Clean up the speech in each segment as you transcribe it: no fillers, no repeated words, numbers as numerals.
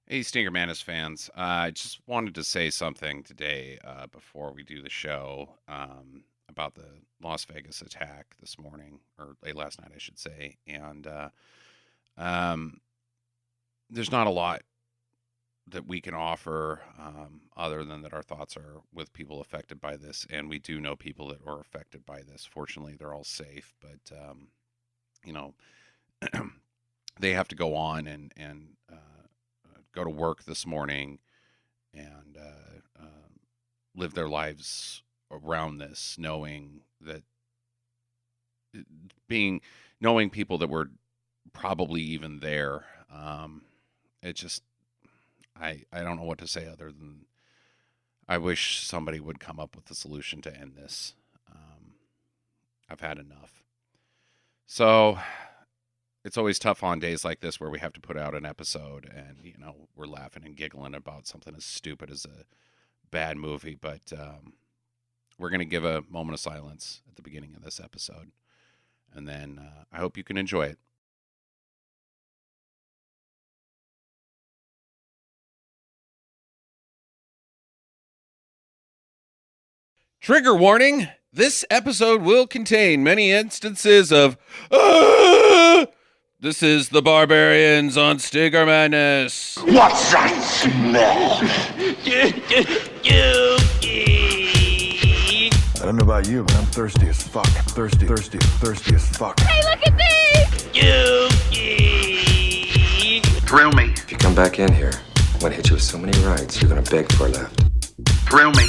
Hey, Stinker Madness fans. I just wanted to say something today before we do the show about the Las Vegas attack this morning, or late last night, I should say. And um, there's not a lot that we can offer other than that our thoughts are with people affected by this. And we do know people that are affected by this. Fortunately, they're all safe. But, you know, they have to go on and go to work this morning and live their lives around this, knowing that knowing people that were probably even there. It just, I don't know what to say other than I wish somebody would come up with a solution to end this. I've had enough. So it's always tough on days like this where we have to put out an episode and, we're laughing and giggling about something as stupid as a bad movie. But we're going to give a moment of silence at the beginning of this episode. And then I hope you can enjoy it. Trigger warning. This episode will contain many instances of This is the Barbarians on Sticker Madness. What's that smell? I don't know about you, but I'm thirsty as fuck. Thirsty as fuck. Hey, look at me! Thrill me. If you come back in here, I'm gonna hit you with so many rights, you're gonna beg for a left. Thrill me.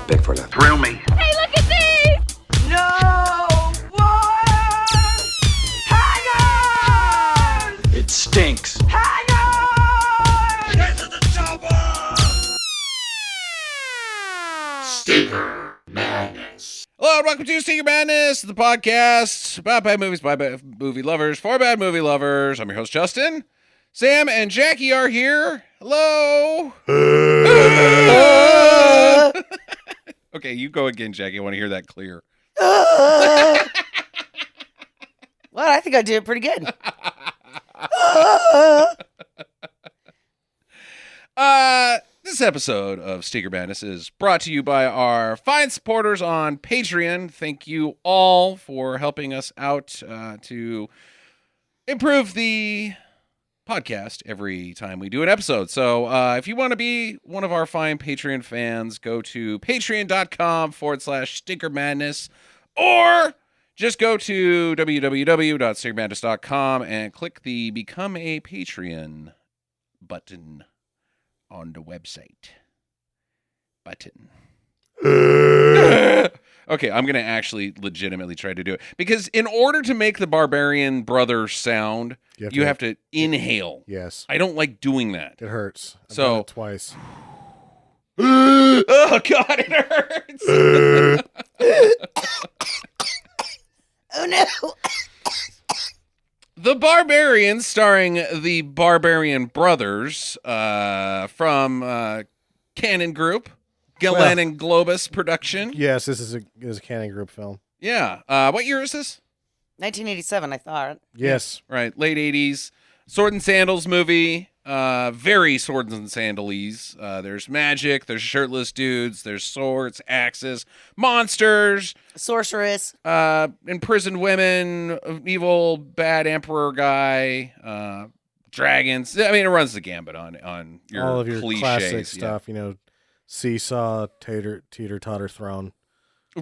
Beg for a left. Thrill me. Hey, look at me! No! What? Hang on! It stinks. Hang on! Get to the chopper! Sticker Madness. Hello and welcome to Sticker Madness, the podcast about bad movies by bad movie lovers for bad movie lovers. I'm your host, Justin. Sam and Jackie are here. Hello. Okay, you go again, Jackie. I want to hear that clear. Well, I think I did it pretty good. This episode of Sticker Madness is brought to you by our fine supporters on Patreon. Thank you all for helping us out to improve the podcast every time we do an episode. So if you want to be one of our fine Patreon fans, go to patreon.com/Sticker Madness, or just go to www.stickermadness.com and click the Become a Patreon button on the website. Button. Okay, I'm going to actually legitimately try to do it. Because in order to make the Barbarian Brothers sound, you have to inhale. Yes. I don't like doing that. It hurts. I've So- done it twice. Oh, God, it hurts. Oh, no. The Barbarians, starring the Barbarian Brothers from Conan Group, Galen and Globus production. Yes, this is a Canning Group film. Yeah. What year is this? 1987, I thought. Yes. Right, late 80s. Sword and Sandals movie. Very swords and sandalese. There's magic, there's shirtless dudes, there's swords, axes, monsters, Sorceress. imprisoned women, evil bad emperor guy, dragons. I mean, it runs the gambit on your All of your cliches. classic stuff, seesaw, teeter-totter throne.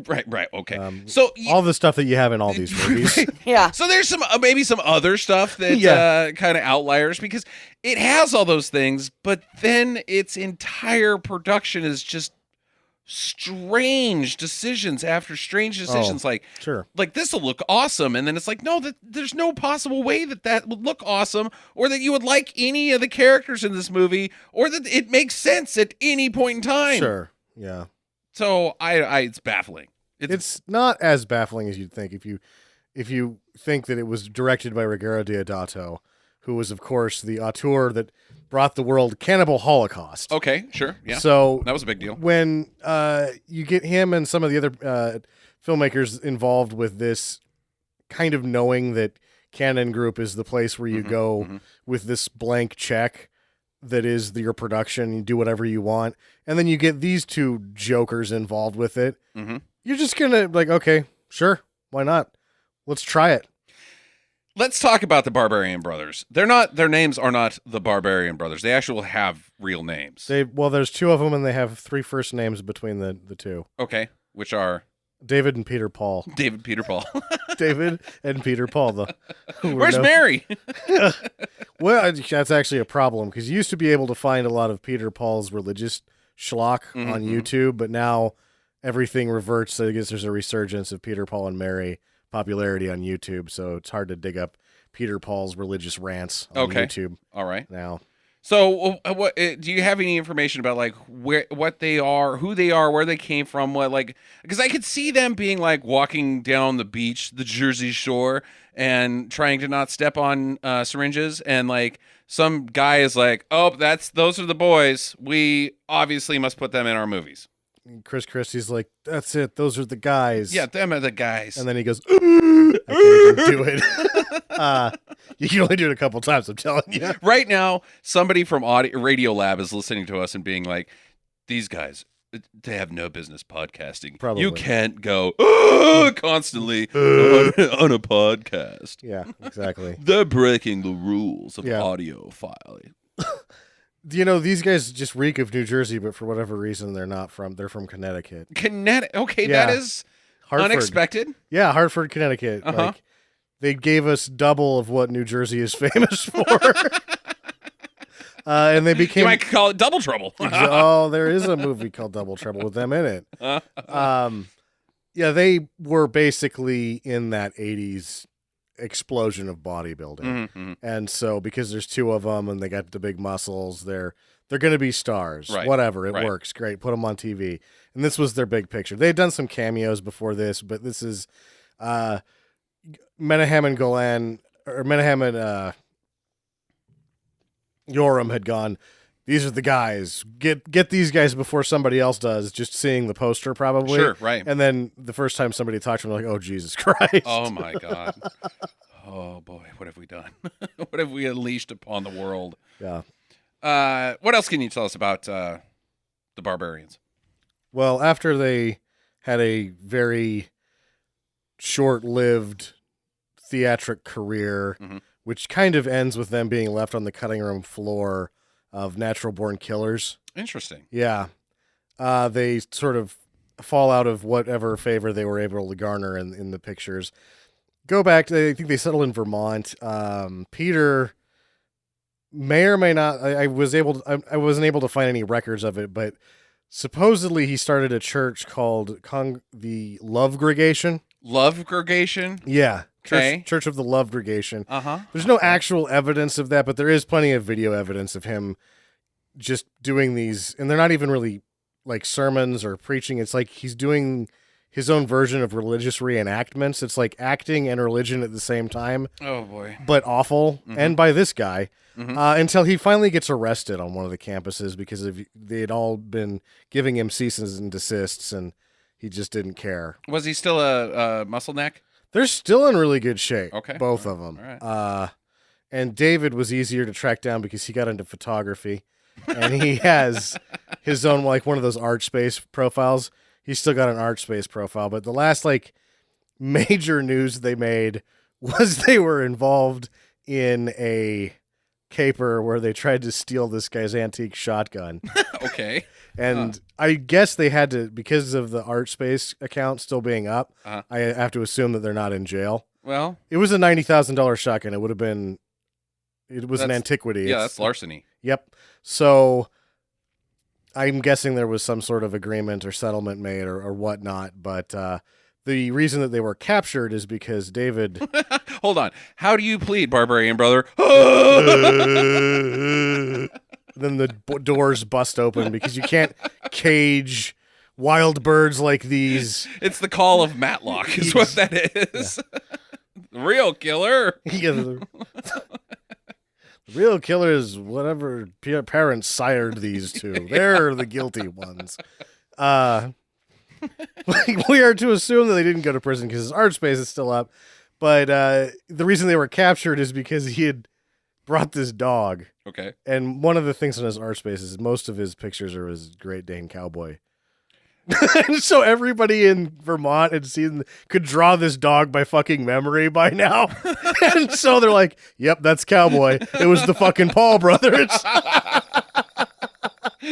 Right, okay. So all the stuff that you have in all these movies. Right. Yeah. So there's maybe some other stuff that Yeah. kind of outliers, because it has all those things, but then its entire production is just strange decisions after strange decisions. Sure. Like this will look awesome, and then it's like, no, there's no possible way that would look awesome, or that you would like any of the characters in this movie, or that it makes sense at any point in time. Sure. Yeah. So it's baffling. It's not as baffling as you'd think if you think that it was directed by Ruggero Deodato, who was, of course, the auteur that brought the world Cannibal Holocaust. Okay, sure, yeah. So that was a big deal. When you get him and some of the other filmmakers involved with this, kind of knowing that Canon Group is the place where you go with this blank check that is your production. You do whatever you want. And then you get these two jokers involved with it. Mm-hmm. You're just going to like, okay, sure. Why not? Let's try it. Let's talk about the Barbarian Brothers. Their names are not the Barbarian Brothers. They actually have real names. There's two of them, and they have 3 first names between the two. Okay, which are David and Peter Paul. David Peter Paul. David and Peter Paul. Where's Mary? Well, that's actually a problem because you used to be able to find a lot of Peter Paul's religious schlock on YouTube, but now everything reverts. So I guess there's a resurgence of Peter Paul and Mary popularity on YouTube, so it's hard to dig up Peter Paul's religious rants on YouTube. All right. Now, so what do you have any information about like what they are, who they are, where they came from, what like because I could see them being like walking down the beach, the Jersey Shore, and trying to not step on syringes, and like some guy is like, "Oh, those are the boys. We obviously must put them in our movies." Chris Christie's like, "That's it. Those are the guys." Yeah, them are the guys. And then he goes, "I can't even do it." You can only do it a couple times. I'm telling you. Right now, somebody from Radio Lab is listening to us and being like, "These guys, they have no business podcasting. Probably. You can't go constantly on a podcast. Yeah, exactly. They're breaking the rules of Yeah. audio filing." You know, these guys just reek of New Jersey, but for whatever reason, they're from Connecticut. Okay, Yeah. that is Hartford. unexpected. Yeah, Hartford, Connecticut. Uh-huh. Like, they gave us double of what New Jersey is famous for. And they You became... might call it Double Trouble. Oh, there is a movie called Double Trouble with them in it. Yeah, they were basically in that 80s explosion of bodybuilding. Mm-hmm. And so because there's 2 of them and they got the big muscles, they're going to be stars. Right. Whatever, it Right. works. Great. Put them on TV. And this was their big picture. They had done some cameos before this, but this is Menahem and Golan, or Menahem and Yoram had gone, "These are the guys. Get these guys before somebody else does," just seeing the poster probably. Sure, right. And then the first time somebody talked to them, like, "Oh, Jesus Christ." Oh my God. Oh boy, what have we done? What have we unleashed upon the world? Yeah. What else can you tell us about the Barbarians? Well, after they had a very short-lived theatric career, which kind of ends with them being left on the cutting room floor of Natural Born Killers. Interesting. Yeah. They sort of fall out of whatever favor they were able to garner in the pictures. Go back, I think they settled in Vermont. Peter may or may not, I wasn't able to find any records of it, but supposedly he started a church called the Love Gregation. Love Gregation? Yeah. Okay. Church of the Love Gregation. Uh-huh. There's no actual evidence of that, but there is plenty of video evidence of him just doing these, and they're not even really like sermons or preaching. It's like he's doing his own version of religious reenactments. It's like acting and religion at the same time, Oh boy. but awful, and by this guy, until he finally gets arrested on one of the campuses because they had all been giving him ceases and desists, and he just didn't care. Was he still a muscle neck? They're still in really good shape. Okay. Both of them. All right. And David was easier to track down because he got into photography and he has his own, like one of those ArtSpace profiles. He's still got an ArtSpace profile, but the last like major news they made was they were involved in a caper where they tried to steal this guy's antique shotgun. Okay. And I guess they had to, because of the ArtSpace account still being up, I have to assume that they're not in jail. Well, It was a $90,000 shotgun. It was an antiquity. yeah, that's larceny. Yep. So I'm guessing there was some sort of agreement or settlement made or whatnot. But the reason that they were captured is because David. Hold on. How do you plead, Barbarian brother? Then the doors bust open because you can't cage wild birds like these. It's the call of Matlock is what that is. Real killer. Yeah, the real killer is whatever parents sired these two. They're the guilty ones. We are to assume that they didn't go to prison because his art space is still up. But the reason they were captured is because he had brought this dog. Okay. And one of the things in his art space is most of his pictures are his Great Dane cowboy. And so everybody in Vermont had seen could draw this dog by fucking memory by now. And so they're like, yep, that's cowboy. It was the fucking Paul brothers.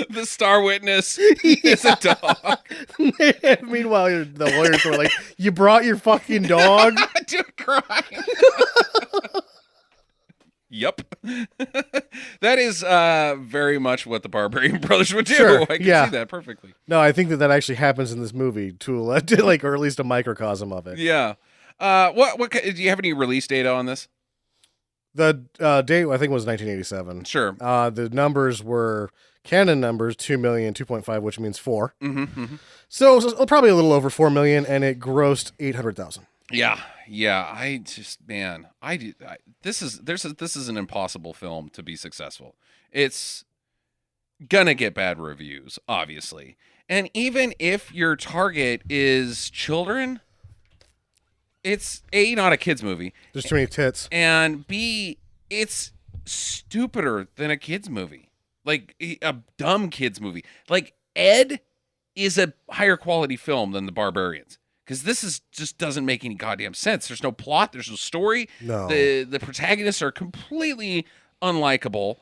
The star witness is a dog. Meanwhile, the lawyers were like, you brought your fucking dog? To a crime. Yep. That is very much what the Barbarian Brothers would do. Sure, I can yeah. see that perfectly. No, I think that actually happens in this movie like, or at least a microcosm of it. Yeah. What do you have any release data on this? The date, I think, was 1987. Sure. The numbers were canon numbers, 2 million, 2.5, which means 4. Mm-hmm. So probably a little over 4 million, and it grossed 800,000. Yeah. I just, man, this is an impossible film to be successful. It's gonna get bad reviews, obviously, and even if your target is children, it's A, not a kids movie. There's too many tits. And B, it's stupider than a kids movie. Like a dumb kids movie. Like Ed is a higher quality film than The Barbarians. Because this is just doesn't make any goddamn sense. There's no plot. There's no story. No. The protagonists are completely unlikable.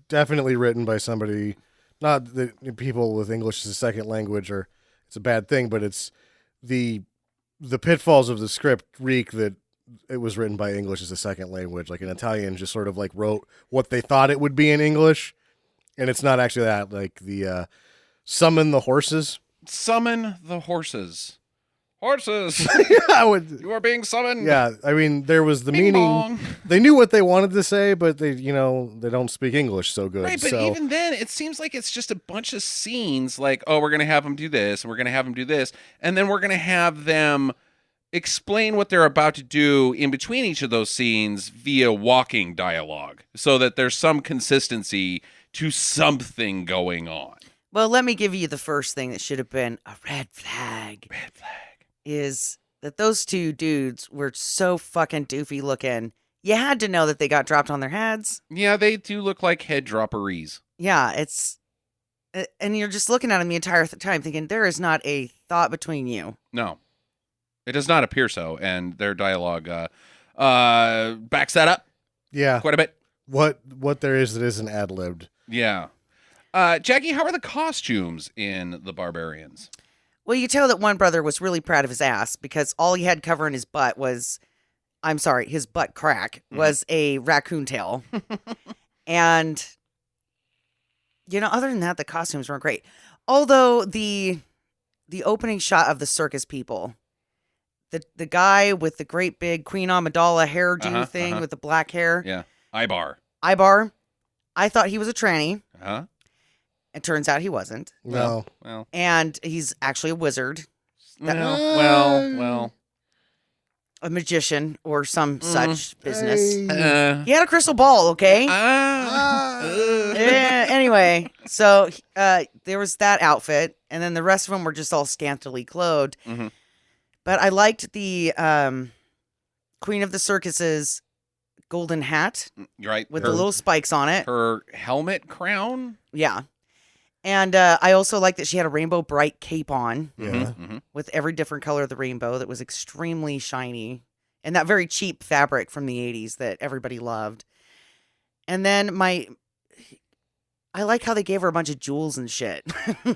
Definitely written by somebody, not that people with English as a second language are, it's a bad thing, but it's the pitfalls of the script reek that it was written by English as a second language. Like an Italian just sort of like wrote what they thought it would be in English, and it's not actually that. Like the summon the horses. Summon the horses. Horses! You are being summoned. Yeah, I mean, there was the Bing meaning. bong. They knew what they wanted to say, but they don't speak English so good. Right, but so. even then, it seems like it's just a bunch of scenes like, oh, we're going to have them do this, and we're going to have them do this, and then we're going to have them explain what they're about to do in between each of those scenes via walking dialogue so that there's some consistency to something going on. Well, let me give you the first thing that should have been a red flag. Red flag. Is that those two dudes were so fucking doofy looking. You had to know that they got dropped on their heads. Yeah, they do look like head dropperies. Yeah, it's... And you're just looking at them the entire time thinking, there is not a thought between you. No. It does not appear so, and their dialogue backs that up Yeah, quite a bit. what there is that isn't ad-libbed. Yeah. Jackie, how are the costumes in The Barbarians? Well, you tell that one brother was really proud of his ass because all he had covering his butt was, his butt crack was a raccoon tail. And, other than that, the costumes weren't great. Although the opening shot of the circus people, the guy with the great big Queen Amidala hairdo thing with the black hair. Yeah. Ibar. I thought he was a tranny. Uh-huh. It turns out he wasn't. No. Well. And he's actually a wizard. Well. A magician or some such business. Hey. He had a crystal ball, okay? Anyway, so there was that outfit, and then the rest of them were just all scantily clothed. Mm-hmm. But I liked the Queen of the Circus's golden hat You're right. with the little spikes on it. Her helmet crown. Yeah. And I also like that she had a rainbow bright cape on Yeah. Mm-hmm. with every different color of the rainbow that was extremely shiny. And that very cheap fabric from the 80s that everybody loved. And then I like how they gave her a bunch of jewels and shit.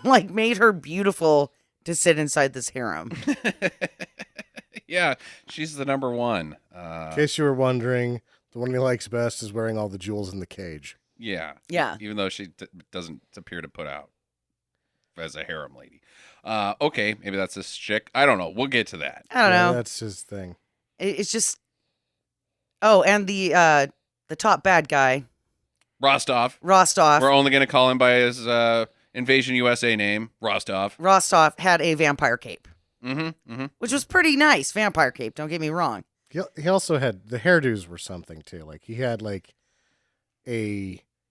Like made her beautiful to sit inside this harem. Yeah, she's the number one. In case you were wondering, the one he likes best is wearing all the jewels in the cage. Yeah. Yeah. Even though she doesn't appear to put out as a harem lady. Okay, maybe that's this chick. I don't know. We'll get to that. I don't know. That's his thing. It's just... Oh, and the top bad guy, Rostov. Rostov. We're only going to call him by his Invasion USA name, Rostov. Rostov had a vampire cape, Mm-hmm. which was pretty nice. Vampire cape, don't get me wrong. He also had, the hairdos were something too. Like he had like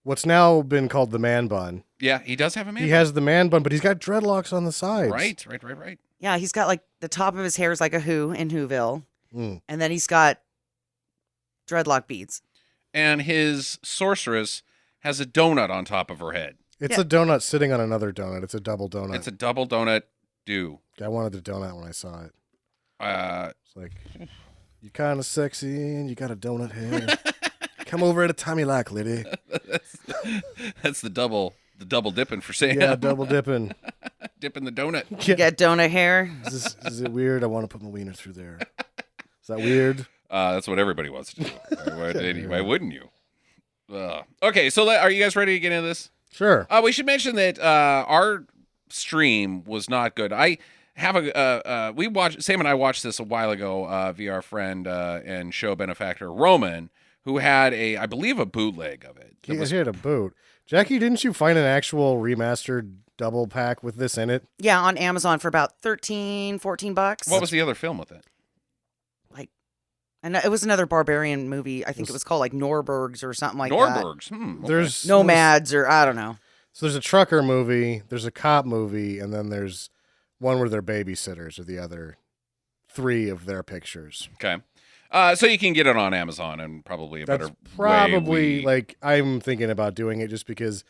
what's now been called the man bun. Yeah, he does have a man. He has the man bun, but he's got dreadlocks on the sides. Right. Yeah, he's got like the top of his hair is like a Who in Whoville. Mm. And then he's got dreadlock beads. And his sorceress has a donut on top of her head. It's Yeah. a donut sitting on another donut. It's a double donut. It's a double donut do. I wanted the donut when I saw it. Uh, It's like, you kind of sexy and you got a donut head. Come over at a time you like, lady. that's the double dipping for Sam. Yeah, double dipping. Dipping the donut. You got donut hair. Is it weird? I want to put my wiener through there. Is that weird? That's what everybody wants to do. Why wouldn't you? Okay, so are you guys ready to get into this? Sure. We should mention that our stream was not good. I have Sam and I watched this a while ago via our friend and show benefactor Roman, who had I believe a bootleg of it. He had a boot. Jackie, didn't you find an actual remastered double pack with this in it? Yeah, on Amazon for about $13-14. What was the other film with it? And it was another Barbarian movie. I think it was called like Norbergs or something like that. Norbergs. Okay. There's Nomads or I don't know. So there's a trucker movie, there's a cop movie, and then there's one where they're babysitters or the other 3 of their pictures. Okay. So you can get it on Amazon and probably That's better probably way like I'm thinking about doing it just because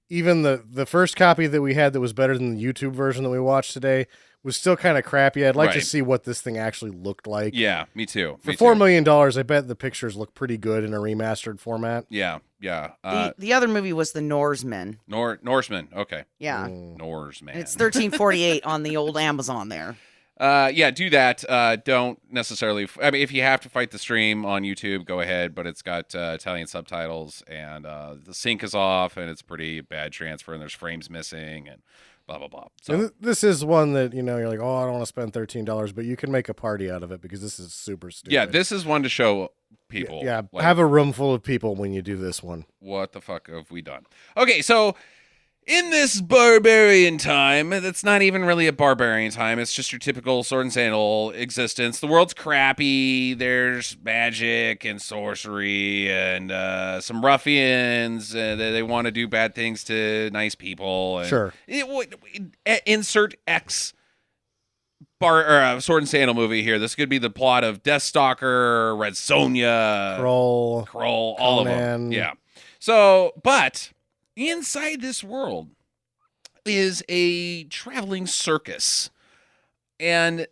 even the first copy that we had that was better than the YouTube version that we watched today was still kind of crappy. I'd like to Right. see what this thing actually looked like. Yeah, me too. For me $4 too. million, I bet the pictures look pretty good in a remastered format. Yeah. The other movie was The Norsemen. Norseman. Okay. Yeah. Norseman. And it's $13.48 on the old Amazon there. Yeah, do that. Don't necessarily. I mean, if you have to fight the stream on YouTube, go ahead. But it's got Italian subtitles, and the sync is off, and it's pretty bad transfer, and there's frames missing, and blah blah blah. So And this is one that you're like, oh, I don't want to spend $13, but you can make a party out of it because this is super stupid. yeah, this is one to show people. Yeah, like, have a room full of people when you do this one. what the fuck have we done? Okay, so in this barbarian time, that's not even really a barbarian time. It's just your typical sword and sandal existence. The world's crappy. There's magic and sorcery and some ruffians. They want to do bad things to nice people. And Sure. Insert X sword and sandal movie here. This could be the plot of Deathstalker, Red Sonja, Kroll, all of them. Conan. Yeah. So, but inside this world is a traveling circus, and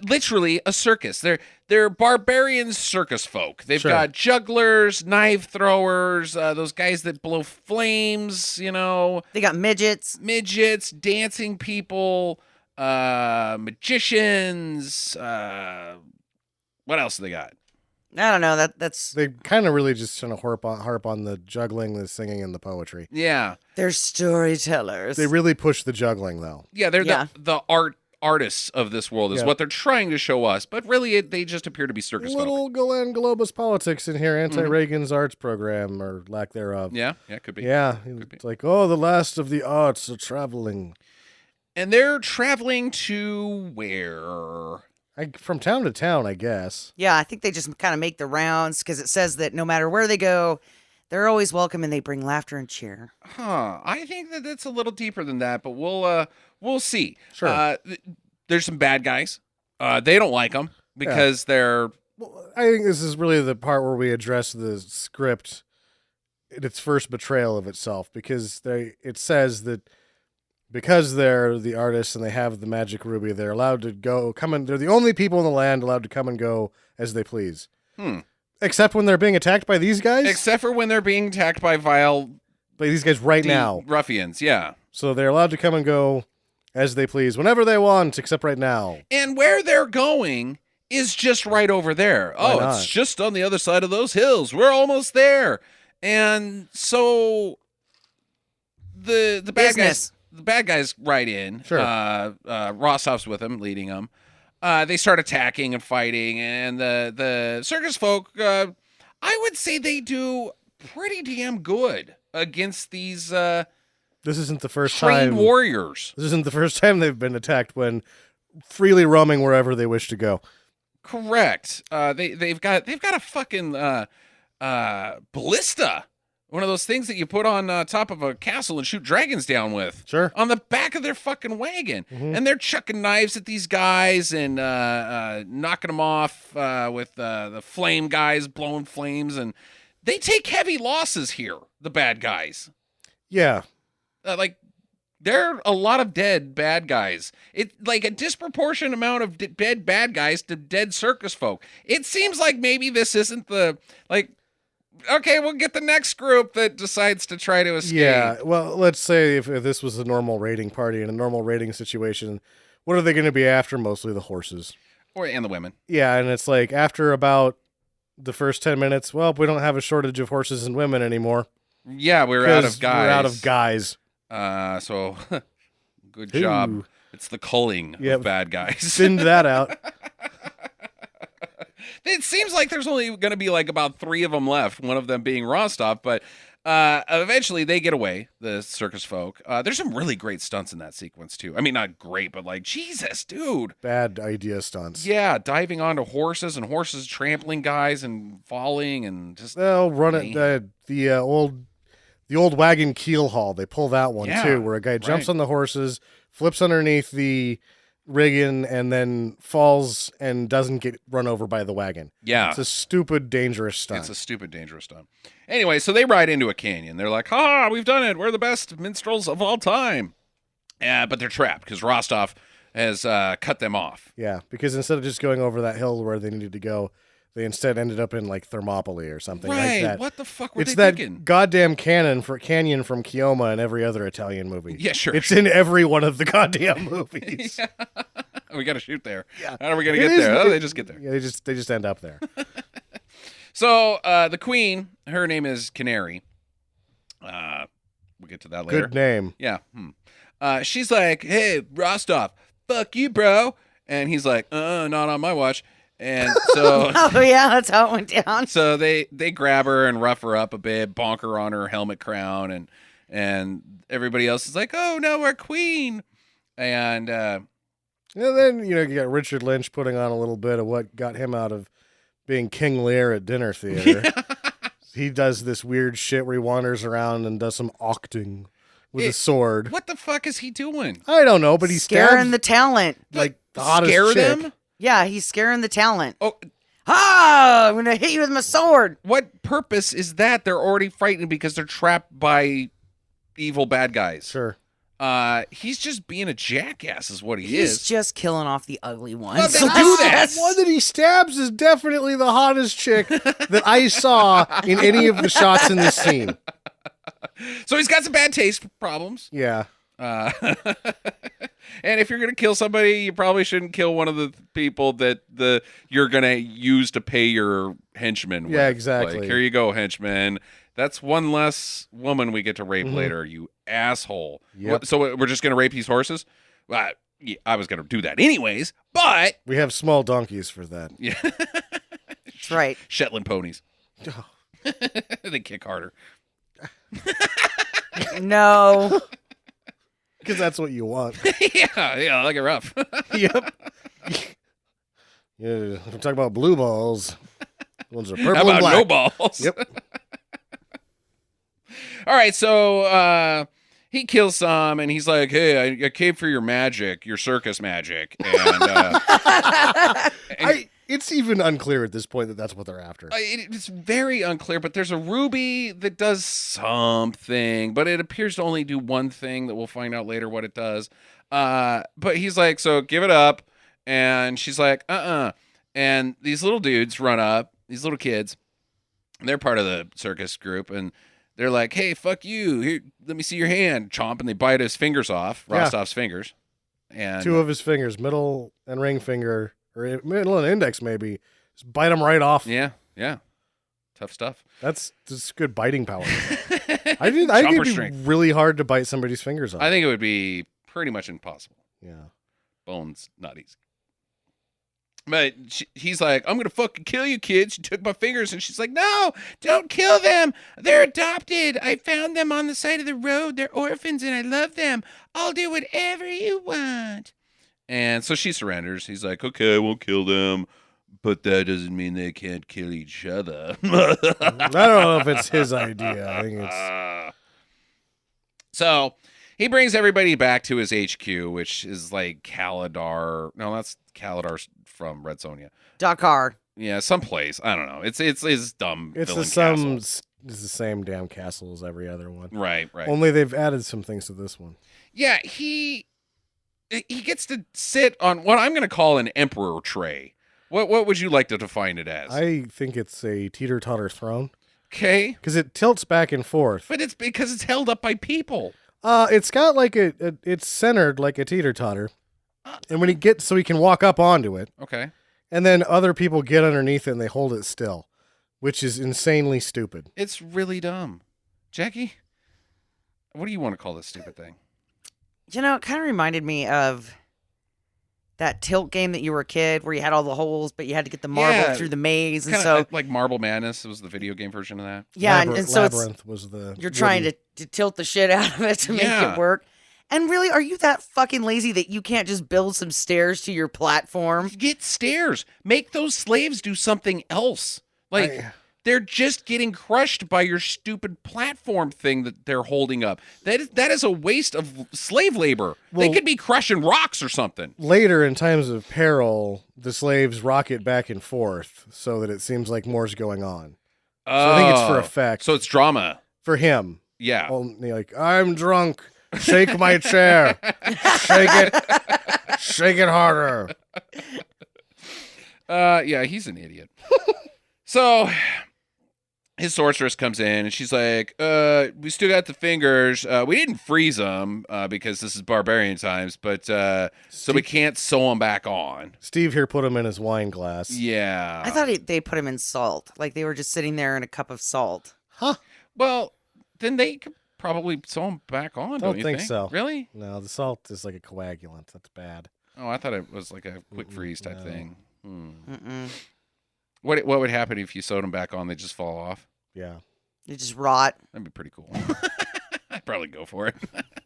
literally a circus. They're barbarian circus folk. They've Sure. got jugglers, knife throwers, those guys that blow flames. They got midgets. Midgets, dancing people, magicians. What else do they got? I don't know. That's They kind of really just kind of harp on the juggling, the singing, and the poetry. Yeah. they're storytellers. They really push the juggling, though. Yeah, they're Yeah. the artists of this world is Yeah. what they're trying to show us, but really they just appear to be circus folk. Little Glenn Globus politics in here, anti-Reagan's arts program, or lack thereof. Yeah, could be. Yeah, be. it's like, oh, the last of the arts are traveling. And they're traveling to where? From town to town, I guess. Yeah, I think they just kind of make the rounds because it says that no matter where they go, they're always welcome and they bring laughter and cheer. Huh. I think that that's a little deeper than that, but we'll see. Sure. There's some bad guys. They don't like them because they're Well, I think this is really the part where we address the script in its first betrayal of itself, because it says that because they're the artists and they have the magic ruby, they're allowed to they're the only people in the land allowed to come and go as they please. Except when they're being attacked by these guys? except for when they're being attacked by vile By these guys right now. ruffians. Yeah. So they're allowed to come and go as they please, whenever they want, except right now. And where they're going is just right over there. Oh, not? it's just on the other side of those hills. We're almost there. And so the bad guys ride in. Sure. Rostov's with them, leading them. They start attacking and fighting, and the circus folk, I would say they do pretty damn good against these This isn't the first trained time. warriors. This isn't the first time they've been attacked when freely roaming wherever they wish to go. Correct. They've got a fucking ballista One of those things that you put on top of a castle and shoot dragons down with. Sure. On the back of their fucking wagon. Mhm. And they're chucking knives at these guys and knocking them off with the flame guys blowing flames. And they take heavy losses here, the bad guys. Yeah. There are a lot of dead bad guys. It like a disproportionate amount of dead bad guys to dead circus folk. It seems like maybe this isn't the okay, we'll get the next group that decides to try to escape. Yeah. Well, let's say if this was a normal raiding party in a normal raiding situation, what are they going to be after? Mostly the horses. And the women. Yeah, and it's like after about the first 10 minutes, well, we don't have a shortage of horses and women anymore. Yeah, we're out of guys. We're out of guys. So good job. Ooh. It's the culling of bad guys. Send that out. It seems like there's only going to be like about 3 of them left, one of them being Rostov, but eventually they get away, the circus folk. There's some really great stunts in that sequence, too. I mean, not great, but like, Jesus, dude. Bad idea stunts. Yeah, diving onto horses and horses trampling guys and falling and just... They'll run it, the old wagon keel haul. They pull that one, too, where a guy jumps on the horses, flips underneath the rigging, and then falls and doesn't get run over by the wagon. Yeah. It's a stupid, dangerous stunt. It's a stupid, dangerous stunt. Anyway, so they ride into a canyon. They're like, ha, we've done it. We're the best minstrels of all time. But they're trapped because Rostov has cut them off. Yeah, because instead of just going over that hill where they needed to go, they instead ended up in like Thermopylae or something like that. What the fuck were it's they that thinking? goddamn canyon from Keoma and every other Italian movie. Yeah, sure. It's in every one of the goddamn movies. Yeah. We got to shoot there. Yeah. How are we going to get there? Oh, they just get there. Yeah, they just end up there. So the queen, her name is Canary. We'll get to that later. Good name. Yeah. She's like, hey, Rostov, fuck you, bro. And he's like, not on my watch. And so, oh yeah, that's how it went down. So they grab her and rough her up a bit, bonk her on her helmet crown, and everybody else is like, "Oh no, our queen!" And then you got Richard Lynch putting on a little bit of what got him out of being King Lear at dinner theater. Yeah. He does this weird shit where he wanders around and does some octing with a sword. What the fuck is he doing? I don't know, but he's scaring the talent. Like the hottest scare chick. them. Yeah, he's scaring the talent. Oh, I'm gonna hit you with my sword. What purpose is that? They're already frightened because they're trapped by evil bad guys. Sure. He's just being a jackass, is what He's is. just killing off the ugly ones. Well, they do that. The one that he stabs is definitely the hottest chick that I saw in any of the shots in this scene. So he's got some bad taste problems. Yeah. And if you're gonna kill somebody, you probably shouldn't kill one of the people that you're gonna use to pay your henchmen. Yeah, with. Exactly. Like, here you go, henchman. That's one less woman we get to rape later. You asshole. Yep. So we're just gonna rape these horses? Well, yeah, I was gonna do that anyways, but we have small donkeys for that. Yeah, that's right. Shetland ponies. They kick harder. No. Because that's what you want. yeah, like it rough. Yep. Yeah, we're talking about blue balls. Ones are purple How about and black. no balls? Yep. All right, so he kills some, and he's like, "Hey, I came for your magic, your circus magic." And, it's even unclear at this point that that's what they're after. It's very unclear, but there's a ruby that does something, but it appears to only do one thing that we'll find out later what it does. But he's like, so give it up. And she's like, And these little dudes run up, these little kids, and they're part of the circus group, and they're like, hey, fuck you. Here, let me see your hand. Chomp, and they bite his fingers off, Rostov's fingers. And 2 of his fingers, middle and ring finger, or middle and index maybe, just bite them right off. Yeah. Tough stuff. That's good biting power. I think it'd be really hard to bite somebody's fingers off. I think it would be pretty much impossible. Yeah. Bones, not easy. But he's like, I'm going to fucking kill you, kids. You took my fingers. And she's like, no, don't kill them. They're adopted. I found them on the side of the road. They're orphans and I love them. I'll do whatever you want. And so she surrenders. He's like, okay, I won't kill them. but that doesn't mean they can't kill each other. I don't know if it's his idea. I think it's So he brings everybody back to his HQ, which is like Kaladar. No, that's Kaladar from Red Sonja. Dakar. Yeah, someplace. I don't know. It's dumb. it's villain the castle. it's the same damn castle as every other one. Right. Only they've added some things to this one. Yeah, he gets to sit on what I'm going to call an emperor tray. What would you like to define it as? I think it's a teeter-totter throne Okay, because it tilts back and forth. but it's because it's held up by people. It's got like it's centered like a teeter-totter, and when he can walk up onto it, Okay. and then other people get underneath it and they hold it still, which is insanely stupid. It's really dumb. Jackie, what do you want to call this stupid thing? You know, it kind of reminded me of that tilt game that you were a kid where you had all the holes, but you had to get the marble Yeah. through the maze. And Kind so, of like Marble Madness. It was the video game version of that. yeah, and so Labyrinth was the you're trying to tilt the shit out of it to make Yeah. it work. And really, are you that fucking lazy that you can't just build some stairs to your platform? Get stairs. Make those slaves do something else. Like, they're just getting crushed by your stupid platform thing that they're holding up. That is a waste of slave labor. They Well- could be crushing rocks or something. Later, in times of peril, the slaves rocket back and forth so that it seems like more's going on. So I think it's for effect. So it's drama. For him. Yeah. Only like, I'm drunk. Shake my chair. Shake it. Shake it harder. Yeah, he's an idiot. So his sorceress comes in and she's like, we still got the fingers. We didn't freeze them because this is barbarian times, but so we can't sew them back on. Steve here put him in his wine glass. Yeah. I thought they put him in salt. Like they were just sitting there in a cup of salt. Well, then they could probably sew them back on, don't you think so. Really? No, the salt is like a coagulant. That's bad. Oh, I thought it was like a quick freeze type no. thing. Mm-mm. What would happen if you sewed them back on? They just fall off? Yeah. They just rot. That'd be pretty cool. I'd probably go for it.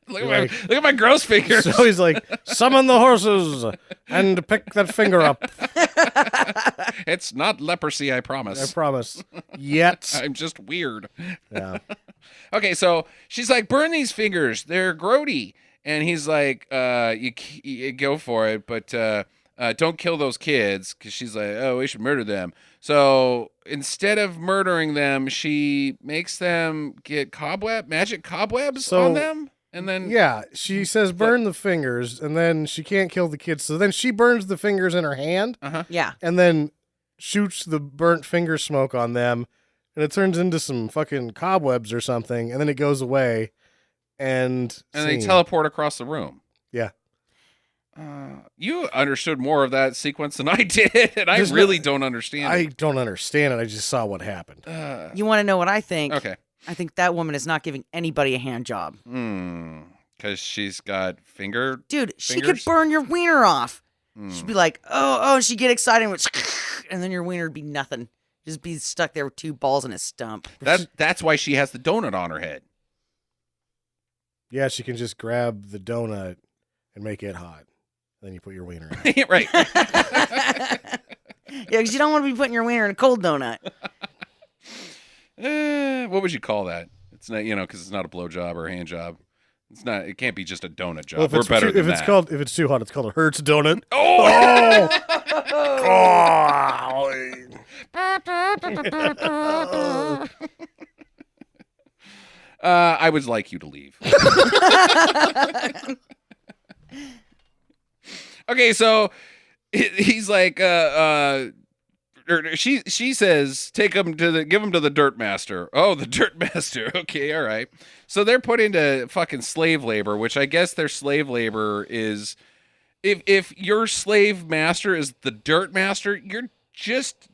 look Like- at my gross fingers. So he's like, summon the horses and pick that finger up. It's not leprosy, I I promise. promise. Yet. I'm just weird. Yeah. Okay, so she's like, burn these fingers. They're grody. And he's like, you go for it, but don't kill those kids. Because she's like, oh, we should murder them. So instead of murdering them, she makes them get magic cobwebs on them. And then Yeah, she says burn the fingers, and then she can't kill the kids. So then she burns the fingers in her hand, Yeah. and then shoots the burnt finger smoke on them, and it turns into some fucking cobwebs or something, and then it goes away, and they scene. teleport across the room. Yeah. You understood more of that sequence than I did, and I Just really don't understand I it. don't understand it. I just saw what happened. You want to know what I think? Okay. I think that woman is not giving anybody a hand job. Because she's got finger. Dude, she Fingers? could burn your wiener off. She'd be like, oh, and she'd get excited and then your wiener would be nothing. Just be stuck there with two balls and a stump. That's why she has the donut on her head. Yeah, she can just grab the donut and make it hot. Then you put your wiener in it. Right. Yeah, because you don't want to be putting your wiener in a cold donut. What would you call that? It's not, because it's not a blowjob or a hand job. It's not. It can't be just a donut job. Well, if We're it's better too, than if it's that. called if it's too hot, it's called a Hertz donut. Oh! I would like you to leave. Okay, so he's like, she says, give him to the dirt master. Oh, the dirt master. Okay, all right. So they're put into fucking slave labor, which I guess their slave labor is, if your slave master is the dirt master, you're just,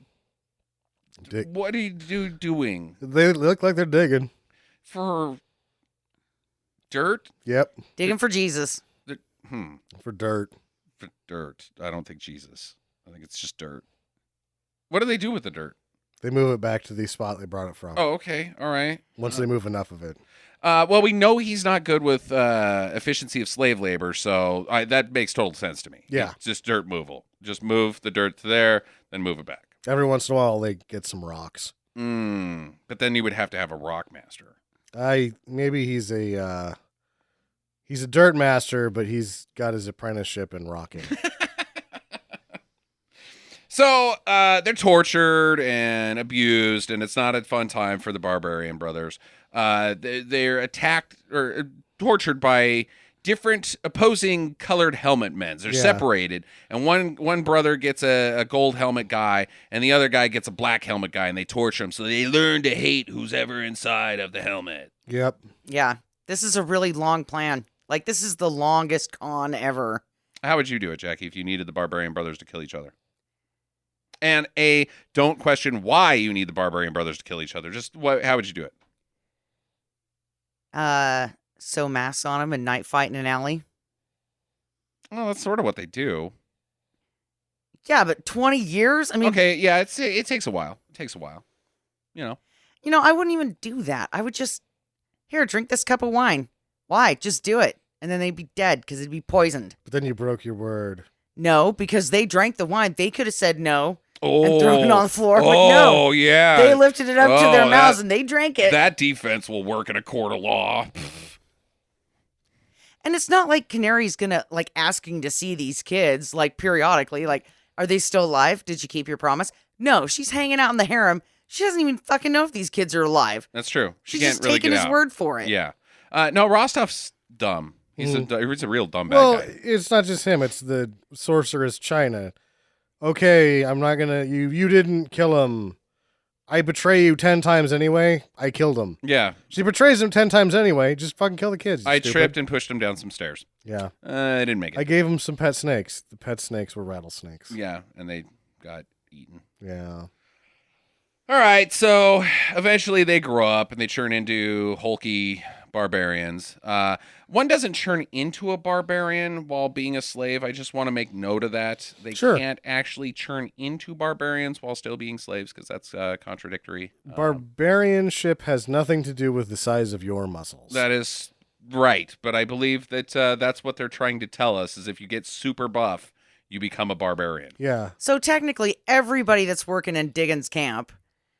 what are you doing? They look like they're digging. For dirt? Yep. Digging for Jesus. For dirt. For dirt. I don't think Jesus. I think it's just dirt. What do they do with the dirt? They move it back to the spot they brought it from. Oh, okay. All right. Once they move enough of it. Well, we know he's not good with efficiency of slave labor, so that makes total sense to me. Yeah. It's just dirt removal. Just move the dirt to there. then move it back. Every once in a while, they get some rocks. But then you would have to have a rock master. Maybe he's a dirt master, but he's got his apprenticeship in rocking. So they're tortured and abused, and it's not a fun time for the Barbarian Brothers. They're attacked or tortured by different opposing colored helmet men. They're separated, and one brother gets a gold helmet guy, and the other guy gets a black helmet guy, and they torture him. So they learn to hate who's ever inside of the helmet. Yep. Yeah. This is a really long plan. Like, this is the longest con ever. How would you do it, Jackie, if you needed the Barbarian Brothers to kill each other? And don't question why you need the Barbarian Brothers to kill each other. Just how would you do it? Sew masks on them and night fight in an alley. Well, that's sort of what they do. Yeah, but 20 years? I mean, Okay, yeah, it takes a while. It takes a while. You know. I wouldn't even do that. I would just, here, drink this cup of wine. Why? Just do it. And then they'd be dead because it'd be poisoned. But then you broke your word. No, because they drank the wine. They could have said no and thrown it on the floor. But Oh, no. yeah. They lifted it up to their Oh, mouths and they drank it. That defense will work in a court of law. And it's not like Canary's gonna, like, asking to see these kids, like, periodically. Like, are they still alive? Did you keep your promise? No, she's hanging out in the harem. She doesn't even fucking know if these kids are alive. That's true. She She's can't just really taking get his out. word for it. Yeah. No, Rostov's dumb. He's a real dumb bad Well, guy. it's not just him. It's the sorceress China. Okay, I'm not gonna. You didn't kill him. I betray you 10 times anyway. I killed him. Yeah. She betrays him 10 times anyway. Just fucking kill the kids. you I stupid. tripped and pushed him down some stairs. Yeah. I didn't make it. I gave him some pet snakes. The pet snakes were rattlesnakes. Yeah, and they got eaten. Yeah. All right, so eventually they grow up and they turn into hulky barbarians. One doesn't turn into a barbarian while being a slave. I just want to make note of that. They Sure. can't actually turn into barbarians while still being slaves because that's contradictory. Barbarianship has nothing to do with the size of your muscles. That is right, but I believe that that's what they're trying to tell us is if you get super buff, you become a barbarian. Yeah. So technically, everybody that's working in Diggins' camp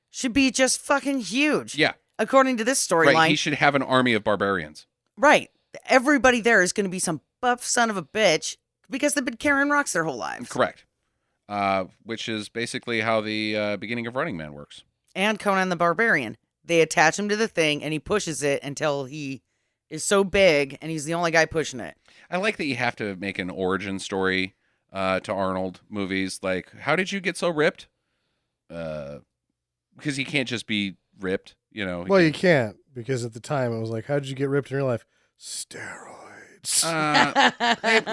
should be just fucking huge. Yeah. According to this storyline. Right, he should have an army of barbarians. Right. Everybody there is going to be some buff son of a bitch because they've been carrying rocks their whole lives. Correct. Which is basically how the beginning of Running Man works. And Conan the Barbarian. They attach him to the thing and he pushes it until he is so big and he's the only guy pushing it. I like that you have to make an origin story to Arnold movies. Like, how did you get so ripped? Because he can't just be ripped, you know. Well, you can't because at the time it was like, how did you get ripped in real life? Steroids.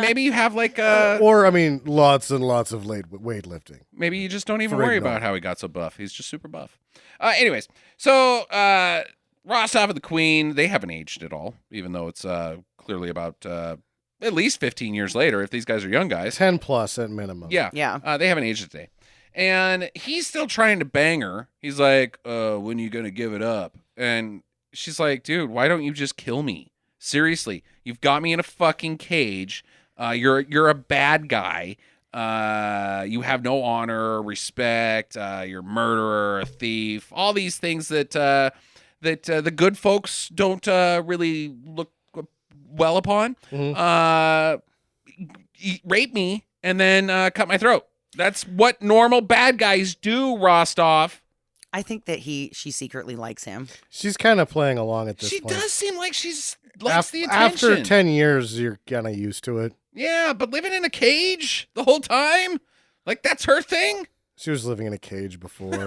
Maybe you have like or, I mean, lots and lots of weightlifting. maybe you just don't even For worry ignore. about how he got so buff. He's just super buff. Anyways, so Rostov and the Queen, they haven't aged at all, even though it's clearly about at least 15 years later if these guys are young guys. 10 plus at minimum. Yeah. Yeah. They haven't aged today. And he's still trying to bang her. He's like, when are you going to give it up? And she's like, dude, why don't you just kill me? Seriously, you've got me in a fucking cage. You're a bad guy. You have no honor or respect. You're a murderer, a thief, all these things that the good folks don't really look well upon. Rape me and then cut my throat. That's what normal bad guys do, Rostov. I think that she secretly likes him. She's kind of playing along at this She point. does seem like she's likes the attention. After 10 years, you're kind of used to it. Yeah, but living in a cage the whole time? Like, that's her thing? She was living in a cage before.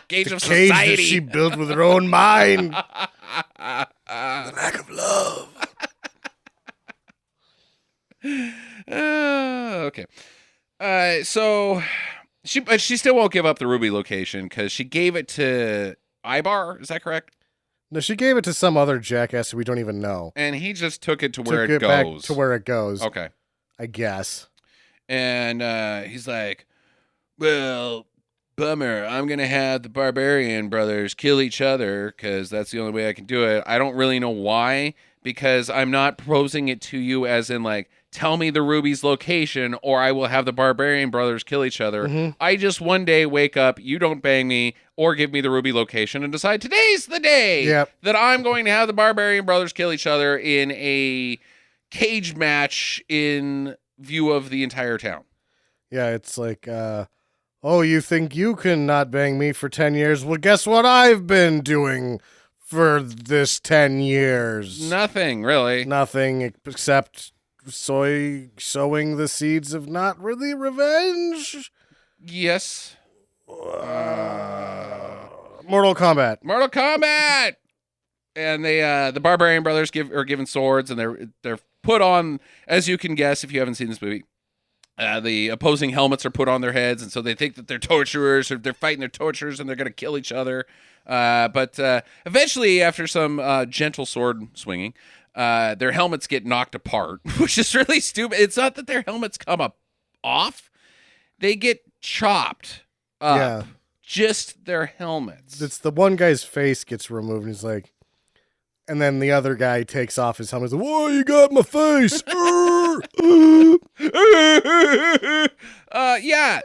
Cage the of cage that society. she built with her own mind. The lack of love. Okay. So she still won't give up the Ruby location because she gave it to Ibar. Is that correct? No, she gave it to some other jackass who we don't even know. And he just took it to where Took it back goes. to where it goes. Okay. I guess. And he's like, well, bummer. I'm going to have the Barbarian Brothers kill each other because that's the only way I can do it. I don't really know why, because I'm not posing it to you as in like, tell me the Ruby's location or I will have the Barbarian Brothers kill each other. I just one day wake up, you don't bang me or give me the Ruby location and decide today's the day that I'm going to have the Barbarian Brothers kill each other in a cage match in view of the entire town. Yeah, it's like, oh, you think you can not bang me for 10 years? Well, guess what I've been doing for this 10 years? Nothing, really. Nothing except sowing the seeds of not really revenge. Yes. Mortal Kombat. And they, the Barbarian Brothers are given swords, and they're put on, as you can guess if you haven't seen this movie. The opposing helmets are put on their heads, and so they think that they're torturers, or they're fighting their torturers, and they're going to kill each other. But eventually, after some gentle sword swinging, their helmets get knocked apart, which is really stupid. It's not that their helmets come off; they get chopped up. Yeah. Just their helmets. It's the one guy's face gets removed, and he's like, and then the other guy takes off his helmet. He's like, "Whoa, you got my face!" Yeah.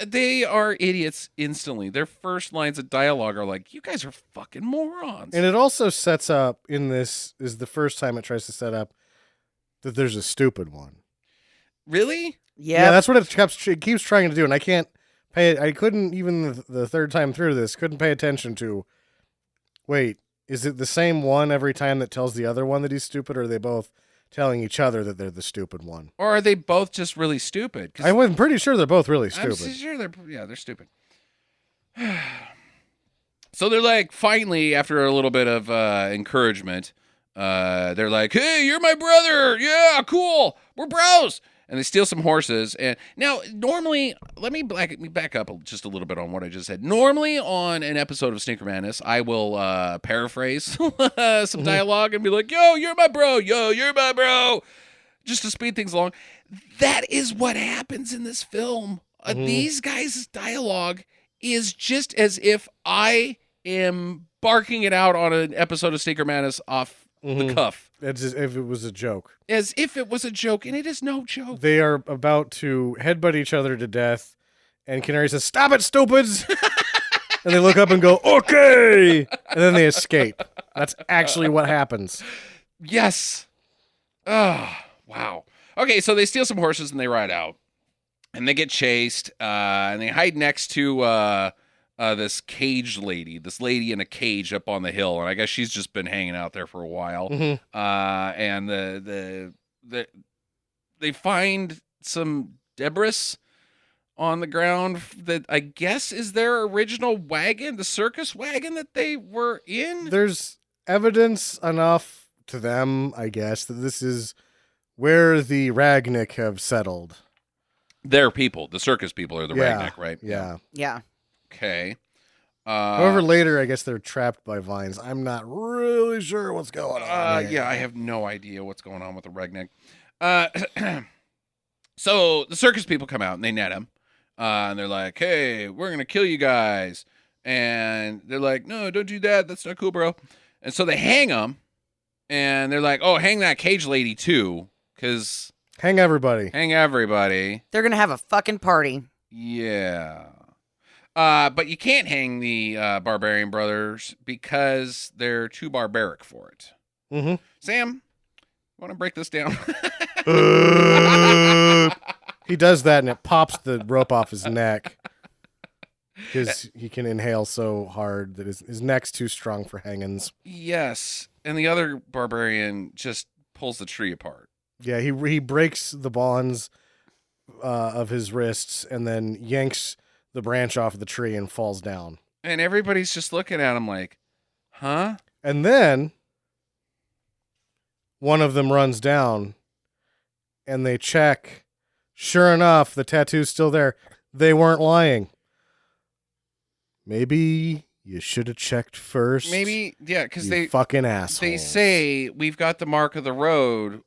They are idiots instantly. Their first lines of dialogue are like, "You guys are fucking morons." And it also sets up in this is the first time it tries to set up that there's a stupid one. Really? Yeah, that's what it keeps trying to do, and I couldn't even the third time through this couldn't pay attention to. Wait, is it the same one every time that tells the other one that he's stupid, or are they both telling each other that they're the stupid one? Or are they both just really stupid? I'm pretty sure they're both really stupid. I'm sure they're stupid. So they're like, finally, after a little bit of encouragement, they're like, "Hey, you're my brother. Yeah, cool. We're bros." And they steal some horses. And now, normally, let me back up just a little bit on what I just said. Normally, on an episode of Sneaker Madness, I will paraphrase some dialogue and be like, "Yo, you're my bro. Yo, you're my bro," just to speed things along. That is what happens in this film. These guys' dialogue is just as if I am barking it out on an episode of Sneaker Madness off the cuff. It's as if it was a joke. As if it was a joke, and it is no joke. They are about to headbutt each other to death, and Canary says, "Stop it, stupids!" And they look up and go, "Okay!" And then they escape. That's actually what happens. Yes. Oh, wow. Okay, so they steal some horses and they ride out. And they get chased, and they hide next to this cage lady, this lady in a cage up on the hill, and I guess she's just been hanging out there for a while. And they find some debris on the ground that I guess is their original wagon, the circus wagon that they were in. There's evidence enough to them, I guess, that this is where the Ragnick have settled. Their people, the circus people, are the Ragnick, right? Yeah. Okay. However, later, I guess they're trapped by vines. I'm not really sure what's going on. Yeah, I have no idea what's going on with the Ragnick. So the circus people come out and they net him. And they're like, "Hey, we're going to kill you guys." And they're like, "No, don't do that. That's not cool, bro." And so they hang him. And they're like, "Oh, hang that cage lady too. Because hang everybody. They're going to have a fucking party. Yeah. But you can't hang the Barbarian Brothers because they're too barbaric for it. Sam, want to break this down? He does that and it pops the rope off his neck because he can inhale so hard that his neck's too strong for hangings. Yes. And the other barbarian just pulls the tree apart. Yeah, he breaks the bonds of his wrists and then yanks the branch off of the tree and falls down. And everybody's just looking at him like, huh? And then one of them runs down and they check. Sure enough, the tattoo's still there. They weren't lying. Maybe you should have checked first. Maybe, yeah, because they fucking assholes. They say we've got the mark of the road.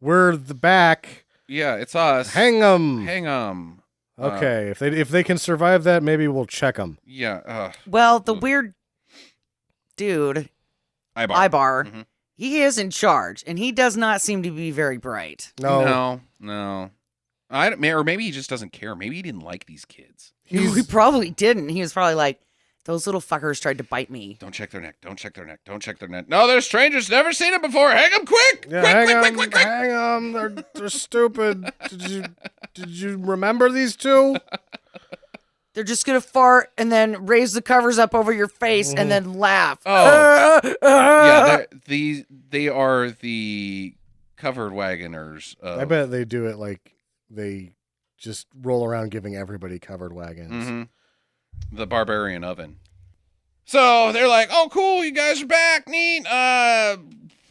We're the back. Yeah, it's us. Hang them. Okay, if they can survive that, maybe we'll check them. Yeah. Well, the weird dude, Ibar. he he is in charge, and he does not seem to be very bright. No. Or maybe he just doesn't care. Maybe he didn't like these kids. He probably didn't. He was probably like, those little fuckers tried to bite me. Don't check their neck. Don't check their neck. Don't check their neck. No, they're strangers. Never seen them before. Hang them quick. Yeah, Quick. hang on. They're stupid. Did you remember these two? They're just going to fart and then raise the covers up over your face and then laugh. Oh. Yeah, they are the covered wagoners. I bet they do it like they just roll around giving everybody covered wagons. Mhm. The Barbarian oven. So they're like, oh, cool, you guys are back. Neat.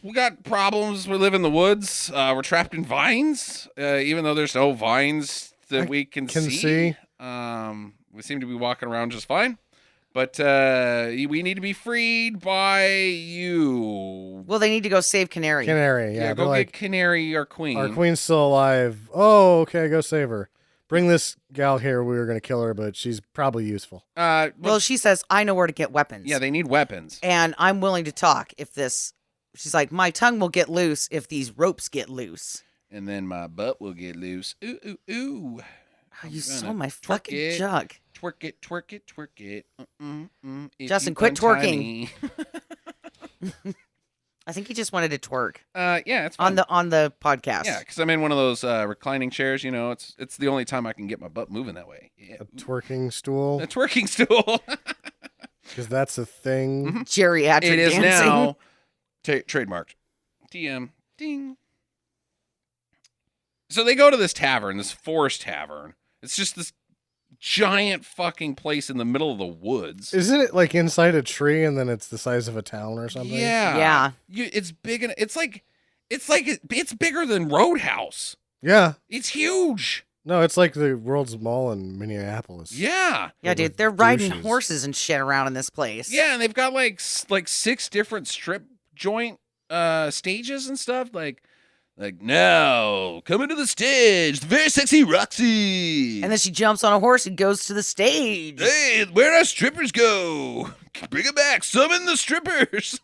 We got problems. We live in the woods. We're trapped in vines, even though there's no vines that we can see. We seem to be walking around just fine. But we need to be freed by you. Well, they need to go save Canary. Canary, yeah. Go like, get Canary, our queen. our queen's still alive. Oh, okay, go save her. Bring this gal here. We were going to kill her, but she's probably useful. Well, she says, I know where to get weapons. Yeah, they need weapons. And I'm willing to talk if this... She's like, my tongue will get loose if these ropes get loose. And then my butt will get loose. Ooh, ooh, ooh. Oh, you saw my twerk fucking it. jug. Twerk it, twerk it, twerk it. If Justin, you quit untie twerking. me. I think he just wanted to twerk Yeah, it's fun. on the podcast. Yeah, because I'm in one of those reclining chairs. You know, it's the only time I can get my butt moving that way. Yeah. A twerking stool, A twerking stool. because that's a thing. Geriatric It is dancing. now trademarked. TM. Ding. So they go to this tavern, this forest tavern. It's just this giant fucking place in the middle of the woods. Isn't it like inside a tree and then it's the size of a town or something? Yeah. Yeah. It's big and it's bigger than Roadhouse. Yeah. It's huge. No, it's like the world's mall in Minneapolis. Yeah. Yeah, dude, with they're riding douches. horses and shit around in this place. Yeah, and they've got like 6 different strip joint stages and stuff. Like now, coming to the stage, the very sexy Roxy. And then she jumps on a horse and goes to the stage. Hey, where'd our strippers go? Bring it back. Summon the strippers.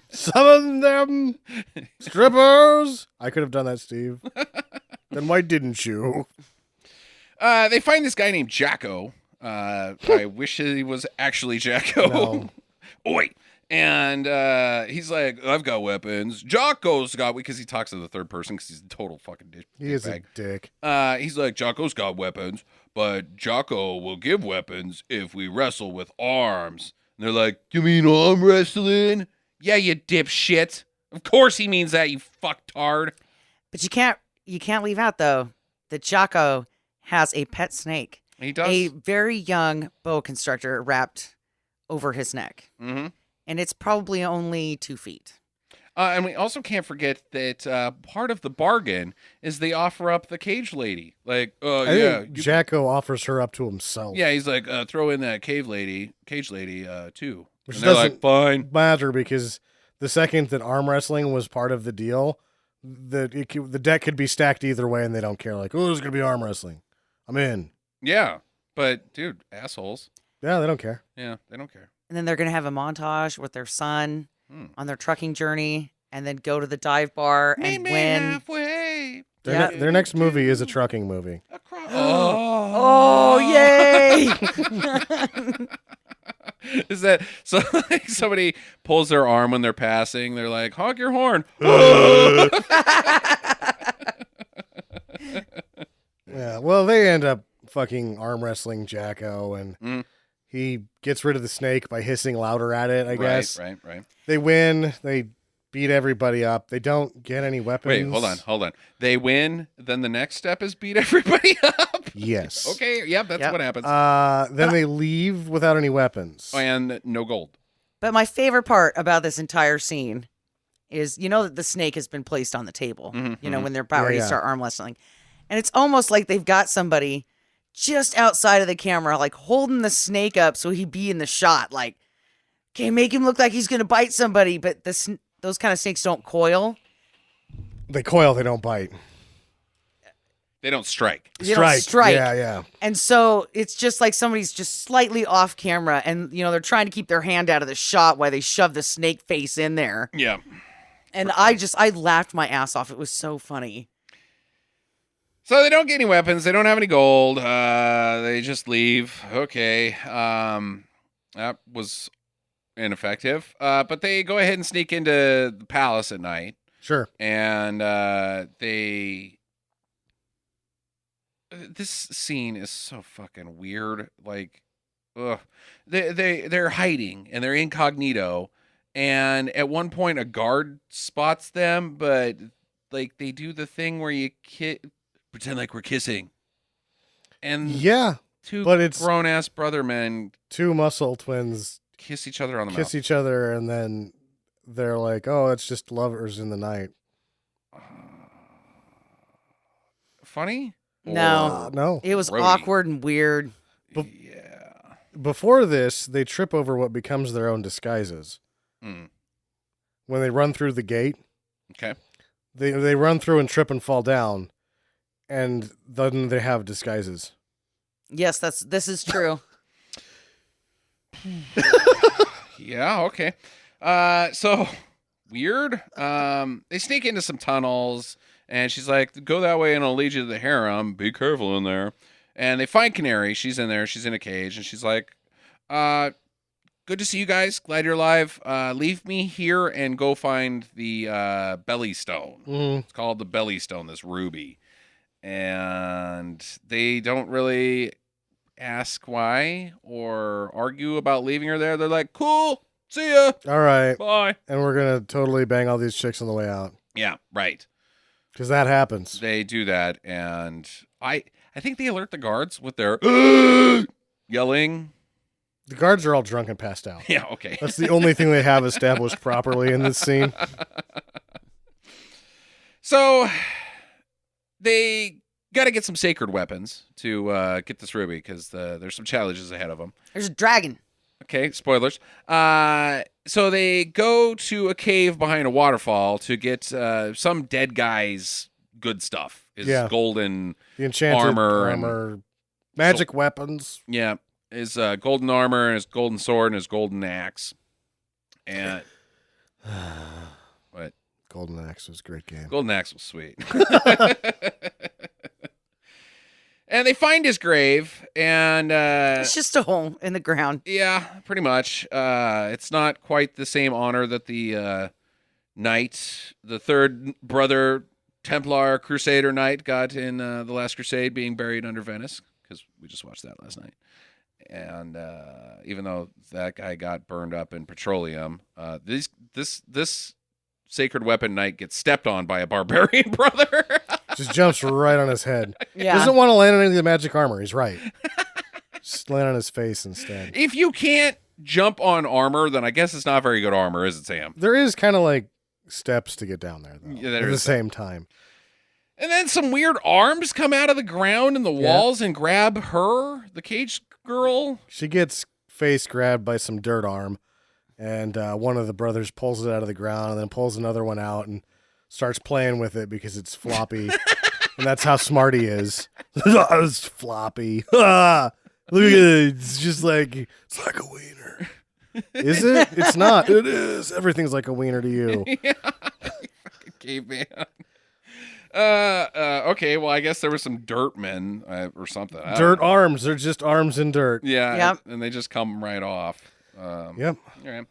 Summon them, strippers. I could have done that, Steve. Then why didn't you? They find this guy named Jacko. I wish he was actually Jacko. No. Oi. And he's like, I've got weapons. Jocko's got, because he talks in the third person because he's a total fucking He is a dickbag. dick. He's like, Jocko's got weapons, but Jocko will give weapons if we wrestle with arms. And they're like, you mean arm wrestling? Yeah, you dipshit. Of course he means that, you fucktard. But you can't leave out though that Jocko has a pet snake. He does. A very young boa constrictor wrapped over his neck. Mm-hmm. And it's probably only 2 feet. And we also can't forget that part of the bargain is they offer up the cage lady. Like, I think Jacko offers her up to himself. yeah, he's like, throw in that cage lady, too. Which And they're doesn't like, fine. matter because the second that arm wrestling was part of the deal, the deck could be stacked either way and they don't care. Like, oh, there's going to be arm wrestling. I'm in. Yeah, but dude, assholes. Yeah, they don't care. Yeah, they don't care. And then they're going to have a montage with their son on their trucking journey and then go to the dive bar and win. Halfway. Their next movie is a trucking movie. Oh, yay! Is that so? Like somebody pulls their arm when they're passing. They're like, honk your horn. Yeah, well, they end up fucking arm wrestling Jacko, and he gets rid of the snake by hissing louder at it, I guess. Right. They win. They beat everybody up. They don't get any weapons. Wait, hold on. They win. Then the next step is beat everybody up. Yes. Okay. Yep. That's what happens. Then they leave without any weapons. And no gold. But my favorite part about this entire scene is, you know, that the snake has been placed on the table, you know, when they're about ready to start arm wrestling. And it's almost like they've got somebody just outside of the camera, like holding the snake up so he'd be in the shot. Like, okay, make him look like he's going to bite somebody, but those kind of snakes don't coil. They coil, they don't bite. They don't strike. They don't strike. Yeah. And so it's just like somebody's just slightly off camera and, you know, they're trying to keep their hand out of the shot while they shove the snake face in there. Yeah. And I laughed my ass off. It was so funny. So they don't get any weapons. They don't have any gold. They just leave. Okay. That was ineffective. But they go ahead and sneak into the palace at night. Sure. And this scene is so fucking weird. Like, ugh. They're hiding and they're incognito. And at one point, a guard spots them, but like they do the thing where you pretend like we're kissing. And Yeah, two but it's grown ass brother men two muscle twins kiss each other on the kiss mouth. each other, and then they're like, "Oh, it's just lovers in the night." Funny? No. No. It was Grody. awkward and weird. Or- yeah. Before this, they trip over what becomes their own disguises. Mm. When they run through the gate, Okay. they run through and trip and fall down, and then they have disguises. Yes, this is true. Yeah, okay. So weird. They sneak into some tunnels, and she's like, "Go that way, and I'll lead you to the harem. Be careful in there." And they find Canary. She's in there. She's in a cage, and she's like, "Good to see you guys. Glad you're alive. Leave me here and go find the belly stone. Mm. It's called the belly stone. This ruby." And they don't really ask why or argue about leaving her there. They're like, "Cool. See ya. All right, Bye." and we're gonna totally bang all these chicks on the way out Yeah, right. because that happens. They do that, and I think they alert the guards with their yelling. The guards are all drunk and passed out. Yeah, okay. That's the only thing they have established properly in this scene. So they got to get some sacred weapons to get this ruby because there's some challenges ahead of them. There's a dragon. Okay, spoilers. So they go to a cave behind a waterfall to get some dead guy's good stuff. His golden, The enchanted armor magic weapons. yeah, his golden armor and his golden sword and his golden axe. And what? Golden Axe was a great game. Golden axe was sweet. And they find his grave, and It's just a hole in the ground. yeah, pretty much. It's not quite the same honor that the knight, the third brother Templar Crusader knight, got in the Last Crusade, being buried under Venice, because we just watched that last night. And even though that guy got burned up in petroleum, this sacred weapon knight gets stepped on by a barbarian brother. Just jumps right on his head. Yeah. Doesn't want to land on any of the magic armor. He's right. Just land on his face instead. If you can't jump on armor, then I guess it's not very good armor, is it, Sam? There is kind of like steps to get down there, though. Yeah, there at the is same time. And then some weird arms come out of the ground and the walls and grab her, the cage girl. She gets face grabbed by some dirt arm, and one of the brothers pulls it out of the ground and then pulls another one out and starts playing with it because it's floppy. And that's how smart he is. It's floppy. Look at it. It's just like, it's like a wiener. Is it? It's not. It is. Everything's like a wiener to you. Yeah, fucking caveman. Okay, well, I guess there were some dirt men or something. I don't Dirt know. arms. They're just arms in dirt. Yeah, Yep. and they just come right off. Yep. All right.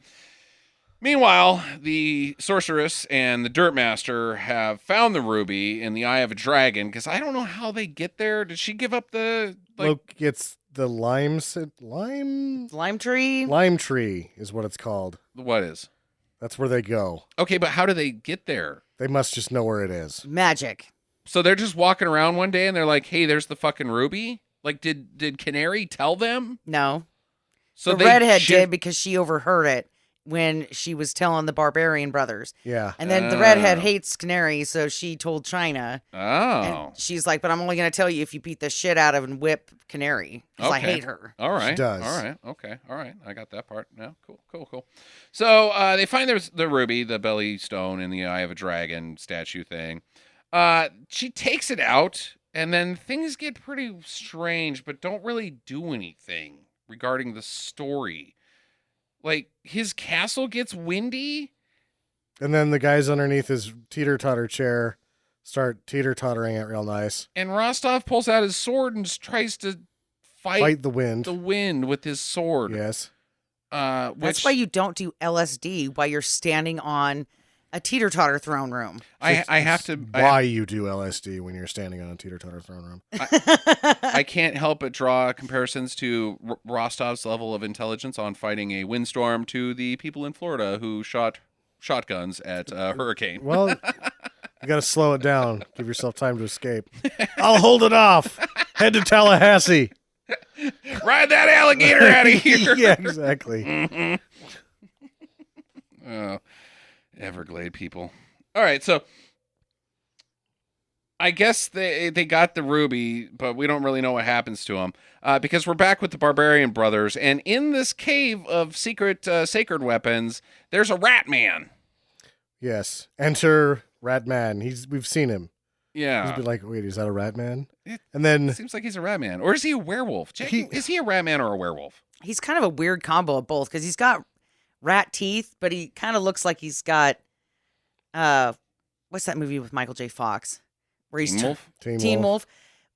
Meanwhile, the sorceress and the dirt master have found the ruby in the eye of a dragon, because I don't know how they get there. Did she give up the Look, it's the lime Lime tree. is what it's called. what is? That's where they go. Okay, but how do they get there? They must just know where it is. Magic. So they're just walking around one day and they're like, "Hey, there's the fucking ruby." Like, did Canary tell them? No. So The they redhead shiv- did because she overheard it when she was telling the Barbarian Brothers. Yeah. And then the redhead hates Canary, so she told China. Oh, And she's like, but I'm only going to tell you if you beat the shit out of and whip Canary. Because I Okay. hate her. all right. does. All right. Okay. All right. I got that part. Yeah. Cool. So they find there's the ruby, the belly stone in the eye of a dragon statue thing. She takes it out, and then things get pretty strange, but don't really do anything regarding the story. Like, his castle gets windy. And then the guys underneath his teeter-totter chair start teeter-tottering it real nice. And Rostov pulls out his sword and just tries to Fight the wind. the wind with his sword. Yes. That's why you don't do LSD while you're standing on a teeter-totter throne room. I have to. Why you do LSD when you're standing on a teeter-totter throne room. I can't help but draw comparisons to Rostov's level of intelligence on fighting a windstorm to the people in Florida who shot shotguns at a hurricane. Well, you got to slow it down. Give yourself time to escape. I'll hold it off. Head to Tallahassee. Ride that alligator out of here. Yeah, exactly. Oh, Everglade people. All right, so I guess they got the ruby, but we don't really know what happens to them because we're back with the Barbarian Brothers, and in this cave of secret sacred weapons, there's a rat man. Yes. Enter Rat Man. We've seen him. Yeah. He's been like, wait, is that a rat man? It And then seems like he's a rat man, or is he a werewolf? Jackie, is he a rat man or a werewolf? He's kind of a weird combo of both because he's got rat teeth, but he kind of looks like he's got what's that movie with Michael J. Fox where he's Teen Wolf? Teen Wolf,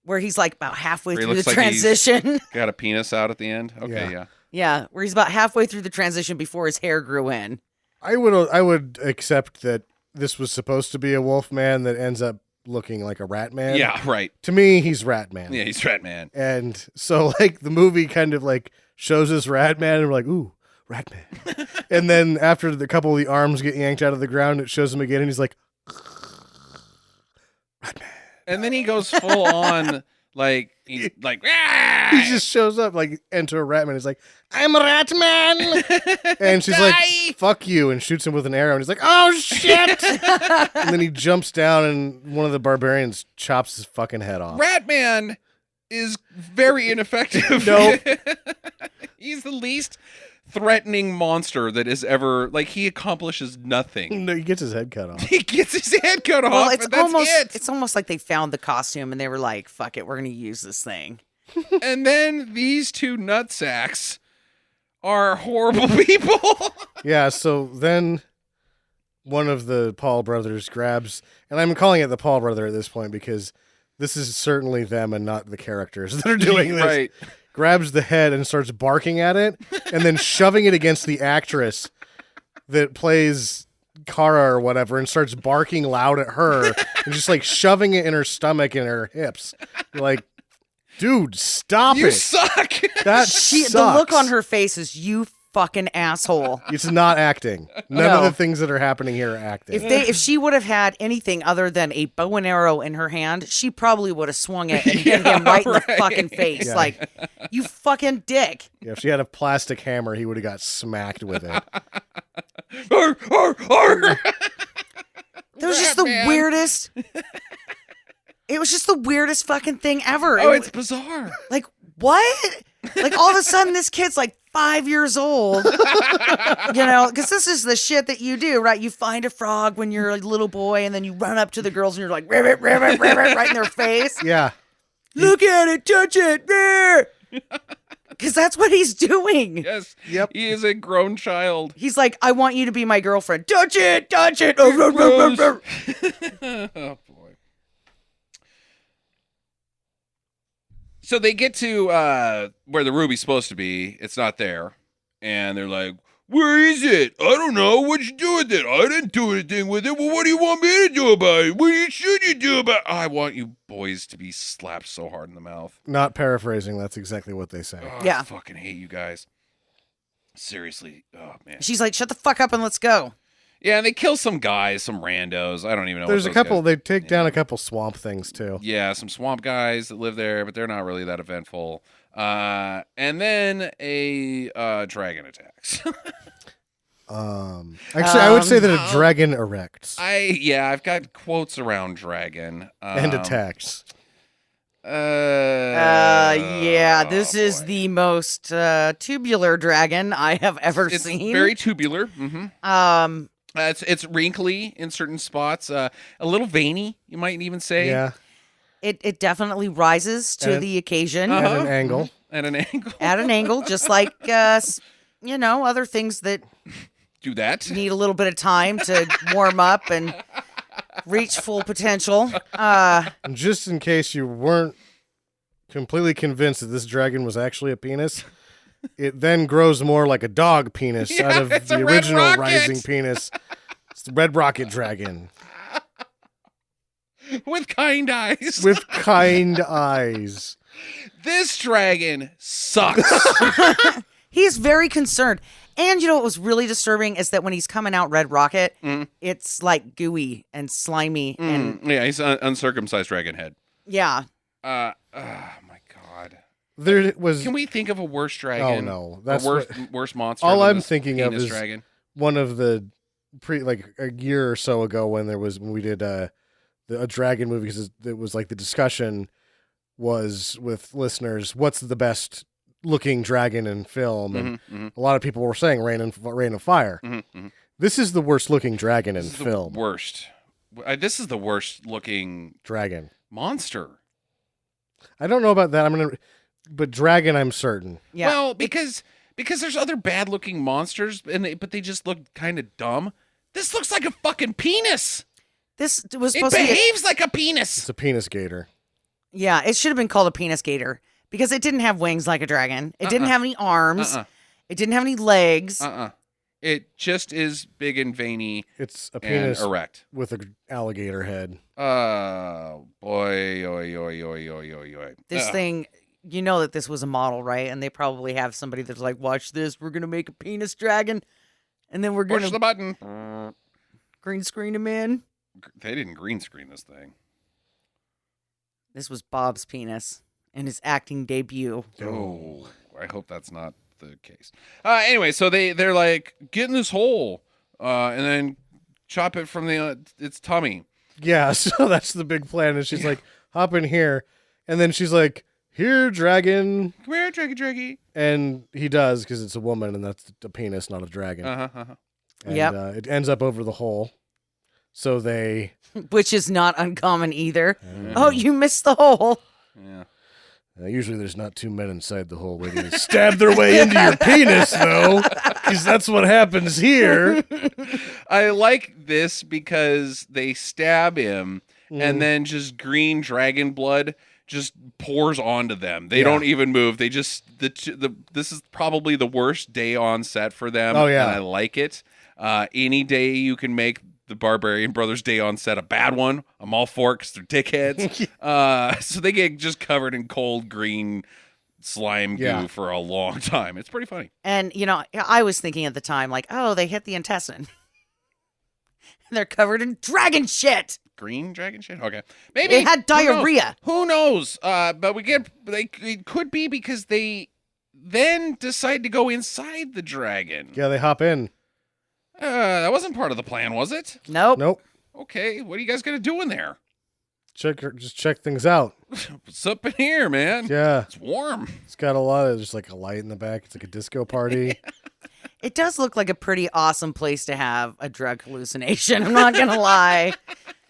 where he's like about halfway Where he through the looks like he's- transition. Got a penis out at the end. Okay, yeah. Yeah, where he's about halfway through the transition before his hair grew in. I would accept that this was supposed to be a wolf man that ends up looking like a rat man. Yeah, right. To me, he's Rat Man. Yeah, he's rat man. And so, like, the movie kind of, like, shows us Rat Man, and we're like, ooh, Rat Man. And then after the couple of the arms get yanked out of the ground, it shows him again, and he's like, Rat Man. And then he goes full on, like, he's like, "Ah!" He just shows up, like, enter a Rat Man. He's like, I'm a Rat Man. And she's like, fuck you, and shoots him with an arrow. And he's like, oh, shit. And then he jumps down, and one of the barbarians chops his fucking head off. Rat Man is very ineffective. Nope. He's the least threatening monster that is ever, like, he accomplishes nothing. No, he gets his head cut off. He gets his head cut off, Well, it's and that's it. it's almost like they found the costume and they were like, "Fuck it, we're gonna use this thing." And then these two nutsacks are horrible people. Yeah, so then one of the Paul brothers grabs, and I'm calling it the Paul brother at this point because this is certainly them and not the characters that are doing this. Right. Grabs the head and starts barking at it, and then shoving it against the actress that plays Kara or whatever, and starts barking loud at her, and just like shoving it in her stomach and her hips. You're like, dude, stop You it. suck. That The look sucks. on her face is, "You fucking asshole." It's not acting. None of No. the things that are happening here are acting. If she would have had anything other than a bow and arrow in her hand, she probably would have swung it and hit him right in the fucking face. Yeah. Like, you fucking dick. Yeah, if she had a plastic hammer, he would have got smacked with it. Arr, arr, arr. That was just Rat the Man. weirdest. It was just the weirdest fucking thing ever. Oh, it's bizarre. like, what? Like, all of a sudden, this kid's like 5 years old. Because this is the shit that you do, right? You find a frog when you're a little boy, and then you run up to the girls and you're like, ribbit, ribbit, ribbit, right in their face. Yeah. Look at it, touch it, because that's what he's doing. Yes. Yep. He is a grown child. He's like, I want you to be my girlfriend. Touch it, touch it. Gross. Oh boy. So they get to where the ruby's supposed to be. It's not there. And they're like, where is it? I don't know. What'd you do with it? I didn't do anything with it. Well, what do you want me to do about it? What should you do about it? I want you boys to be slapped so hard in the mouth. Not paraphrasing, that's exactly what they say. Oh, Yeah. I fucking hate you guys. Seriously. Oh, man. She's like, shut the fuck up and let's go. Yeah, and they kill some guys, some randos. I don't even know. There's a what those couple, guys- they take down a couple swamp things too. Yeah, some swamp guys that live there, but they're not really that eventful. And then a dragon attacks. Actually, I would say that a dragon erects I've got quotes around dragon. and attacks. Yeah, this oh, is boy. the most tubular dragon I have ever It's seen. very tubular. Mm-hmm. It's wrinkly in certain spots. A little veiny, you might even say. Yeah, It definitely rises to And- the occasion at Uh-huh. an angle. At an angle. at an angle, just like other things that do that. need a little bit of time to warm up and reach full potential. And just in case you weren't completely convinced that this dragon was actually a penis, it then grows more like a dog penis Yeah, out of it's the a red original rocket. rising penis. It's the Red Rocket Dragon With kind eyes. with kind eyes. This dragon sucks. He's very concerned. And you know what was really disturbing is that when he's coming out Red Rocket, it's like gooey and slimy. And Yeah, he's an uncircumcised dragon head. yeah. Oh my god. There was Can we think of a worse dragon? Oh, no. That's That's worse monster. all than I'm this thinking of penis is dragon. one of the like a year or so ago when we did a dragon movie, because it was like the discussion was with listeners, what's the best looking dragon in film, and a lot of people were saying Rain of Fire. This is the worst looking dragon in This is film. the worst. This is the worst looking Dragon. monster. I don't know about that. But dragon, I'm certain. Yeah. Well, because there's other bad looking monsters, but they just look kind of dumb. This looks like a fucking penis. This was It supposed to be. behaves like a penis. It's a penis gator. Yeah, it should have been called a penis gator because it didn't have wings like a dragon. It didn't have any arms. It didn't have any legs. It just is big and veiny It's a and penis erect. with an alligator head. Oh boy, oi, oi, oi, oi, oi, oi. This thing, you know that this was a model, right? And they probably have somebody that's like, watch this. We're going to make a penis dragon. And then we're going Push the to button. green screen him in. They didn't green screen this thing. This was Bob's penis in his acting debut. Oh, I hope that's not the case. Anyway, so they're like, get in this hole, and then chop it from its tummy. Yeah, so that's the big plan. And she's like, hop in here. And then she's like, here, dragon. Come here, draggy. And he does, because it's a woman, and that's a penis, not a dragon. And Yep. it ends up over the hole. So they... Which is not uncommon either. Oh, you missed the hole. Yeah. Usually there's not two men inside the hole waiting to stab their way into your penis, though, because that's what happens here. I like this because they stab him, and then just green dragon blood just pours onto them. They don't even move. They just this is probably the worst day on set for them. Oh, yeah. And I like it. Any day you can make the Barbarian Brothers day on set a bad one, I'm all for it because they're dickheads. So they get just covered in cold green slime goo for a long time. It's pretty funny. And, you know, I was thinking at the time, like, oh, they hit the intestine. They're covered in dragon shit. Green dragon shit? Okay. Maybe. They had diarrhea. Who knows? But it could be because they then decide to go inside the dragon. Yeah, they hop in. That wasn't part of the plan, was it? Nope. Nope. Okay, what are you guys gonna do in there? Just check things out. What's up in here, man? Yeah. It's warm. It's got a lot of, just like a light in the back. It's like a disco party. It does look like a pretty awesome place to have a drug hallucination. I'm not going to lie.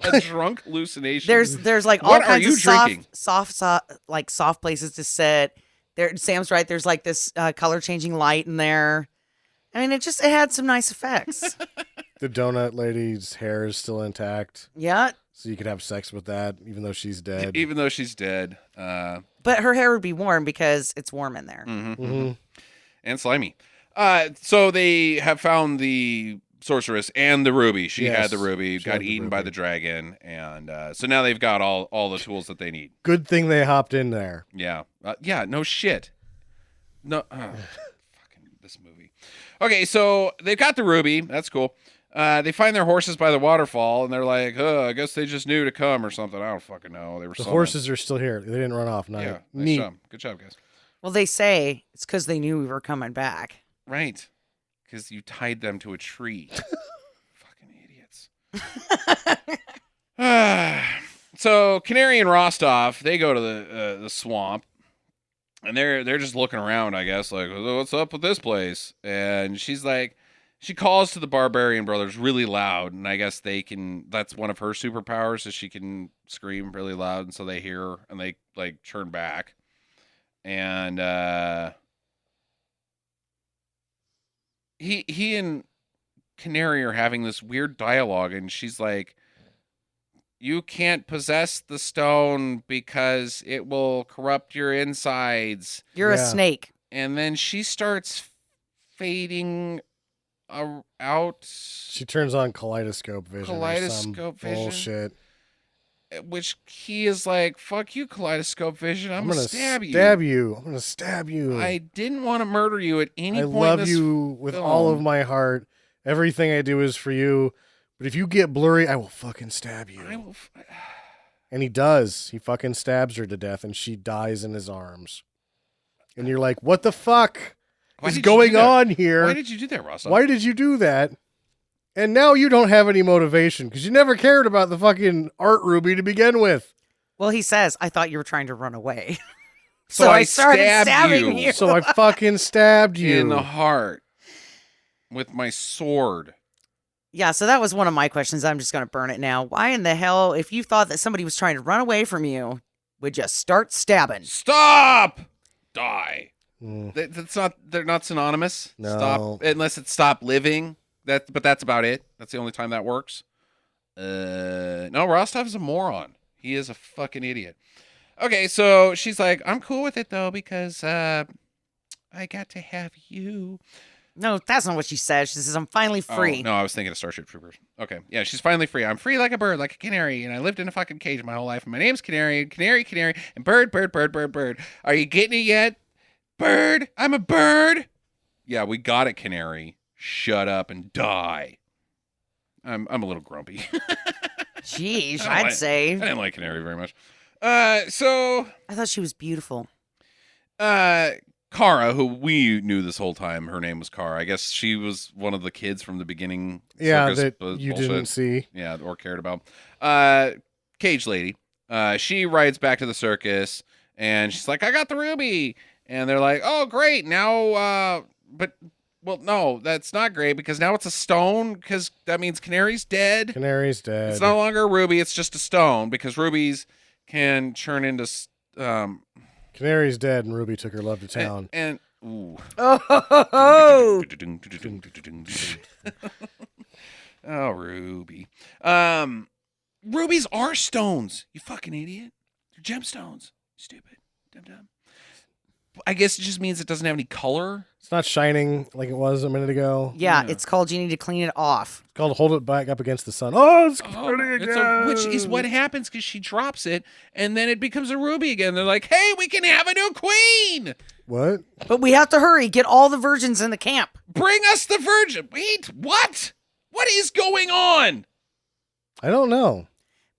A drunk hallucination. There's like all What are kinds you of drinking? soft places to sit. There, Sam's right. There's like this color changing light in there. I mean, it had some nice effects. The donut lady's hair is still intact. Yeah. So you could have sex with that, even though she's dead. Even though she's dead. But her hair would be warm because it's warm in there. And slimy. So they have found the sorceress and the ruby. She had the ruby, got eaten by the dragon, and so now they've got all the tools that they need. Good thing they hopped in there. Yeah. No shit. No. Fucking this movie. Okay, so they've got the ruby. That's cool. They find their horses by the waterfall, and they're like, I guess they just knew to come or something. I don't fucking know. They were The summoned. horses are still here. They didn't run off. Nice. Yeah, nice Neat. job. Good job, guys. Well, they say it's because they knew we were coming back. Right. Because you tied them to a tree. Fucking idiots. So Canary and Rostov, they go to the swamp, and they're just looking around, I guess, like, what's up with this place? And she's like, she calls to the Barbarian Brothers really loud, and I guess that's one of her superpowers, is she can scream really loud, and so they hear her, and they, like, turn back. And he and Canary are having this weird dialogue, and she's like, you can't possess the stone because it will corrupt your insides. You're a Yeah. snake. And then she starts fading out, She turns on kaleidoscope vision. or some Kaleidoscope vision? bullshit. which he is like, fuck you, kaleidoscope vision. I'm going to stab you. I'm gonna stab you. I didn't want to murder you at any I point love in this you with all of film. my heart. Everything I do is for you. But if you get blurry, I will fucking stab you. I will And he does. He fucking stabs her to death, and she dies in his arms. And you're like, what the fuck Why is did you do going that? on here? Why did you do that, Ross? Why did you do that? And now you don't have any motivation because you never cared about the fucking art ruby to begin with. Well, he says, I thought you were trying to run away. So I started stabbed stabbing you. you. So I fucking stabbed you. in the heart with my sword. Yeah, so that was one of my questions. I'm just going to burn it now. Why in the hell, if you thought that somebody was trying to run away from you, would you start stabbing? Stop! Die. Mm. They're not synonymous. No. Stop, unless it's stop living. But that's about it. That's the only time that works. No, Rostov's a moron. He is a fucking idiot. Okay, so she's like, I'm cool with it though because I got to have you. No, that's not what she says. She says, I'm finally free. Oh, no, I was thinking of Starship Troopers. Okay, yeah, she's finally free. I'm free like a bird, like a canary, and I lived in a fucking cage my whole life. And my name's Canary, Canary, Canary, and bird, bird, bird, bird, bird. Are you getting it yet? Bird, I'm a bird. Yeah, we got it, Canary. Shut up and die. I'm a little grumpy. Jeez, I I'd say. I didn't like Canary very much. So I thought she was beautiful. Kara, who we knew this whole time, her name was Kara. I guess she was one of the kids from the beginning. Yeah, circus that you bullshit. didn't see. Yeah, or cared about. Cage lady. She rides back to the circus, and she's like, I got the ruby. And they're like, oh, great. Now, well, no, that's not great because now it's a stone because that means Canary's dead. Canary's dead. It's no longer a ruby. It's just a stone because rubies can turn into... Canary's dead, and Ruby took her love to town. And ooh. Oh, Oh, Ruby. Rubies are stones. You fucking idiot. They're gemstones. Stupid. Dumb. I guess it just means it doesn't have any color. It's not shining like it was a minute ago. yeah, Yeah. it's called you need to clean it off. It's called Hold It Back Up Against the Sun. Oh, it's pretty again. Which is what happens because she drops it and then it becomes a ruby again. They're like, hey, we can have a new queen. What? But we have to hurry. Get all the virgins in the camp. Bring us the virgin. Wait, what? What is going on? I don't know.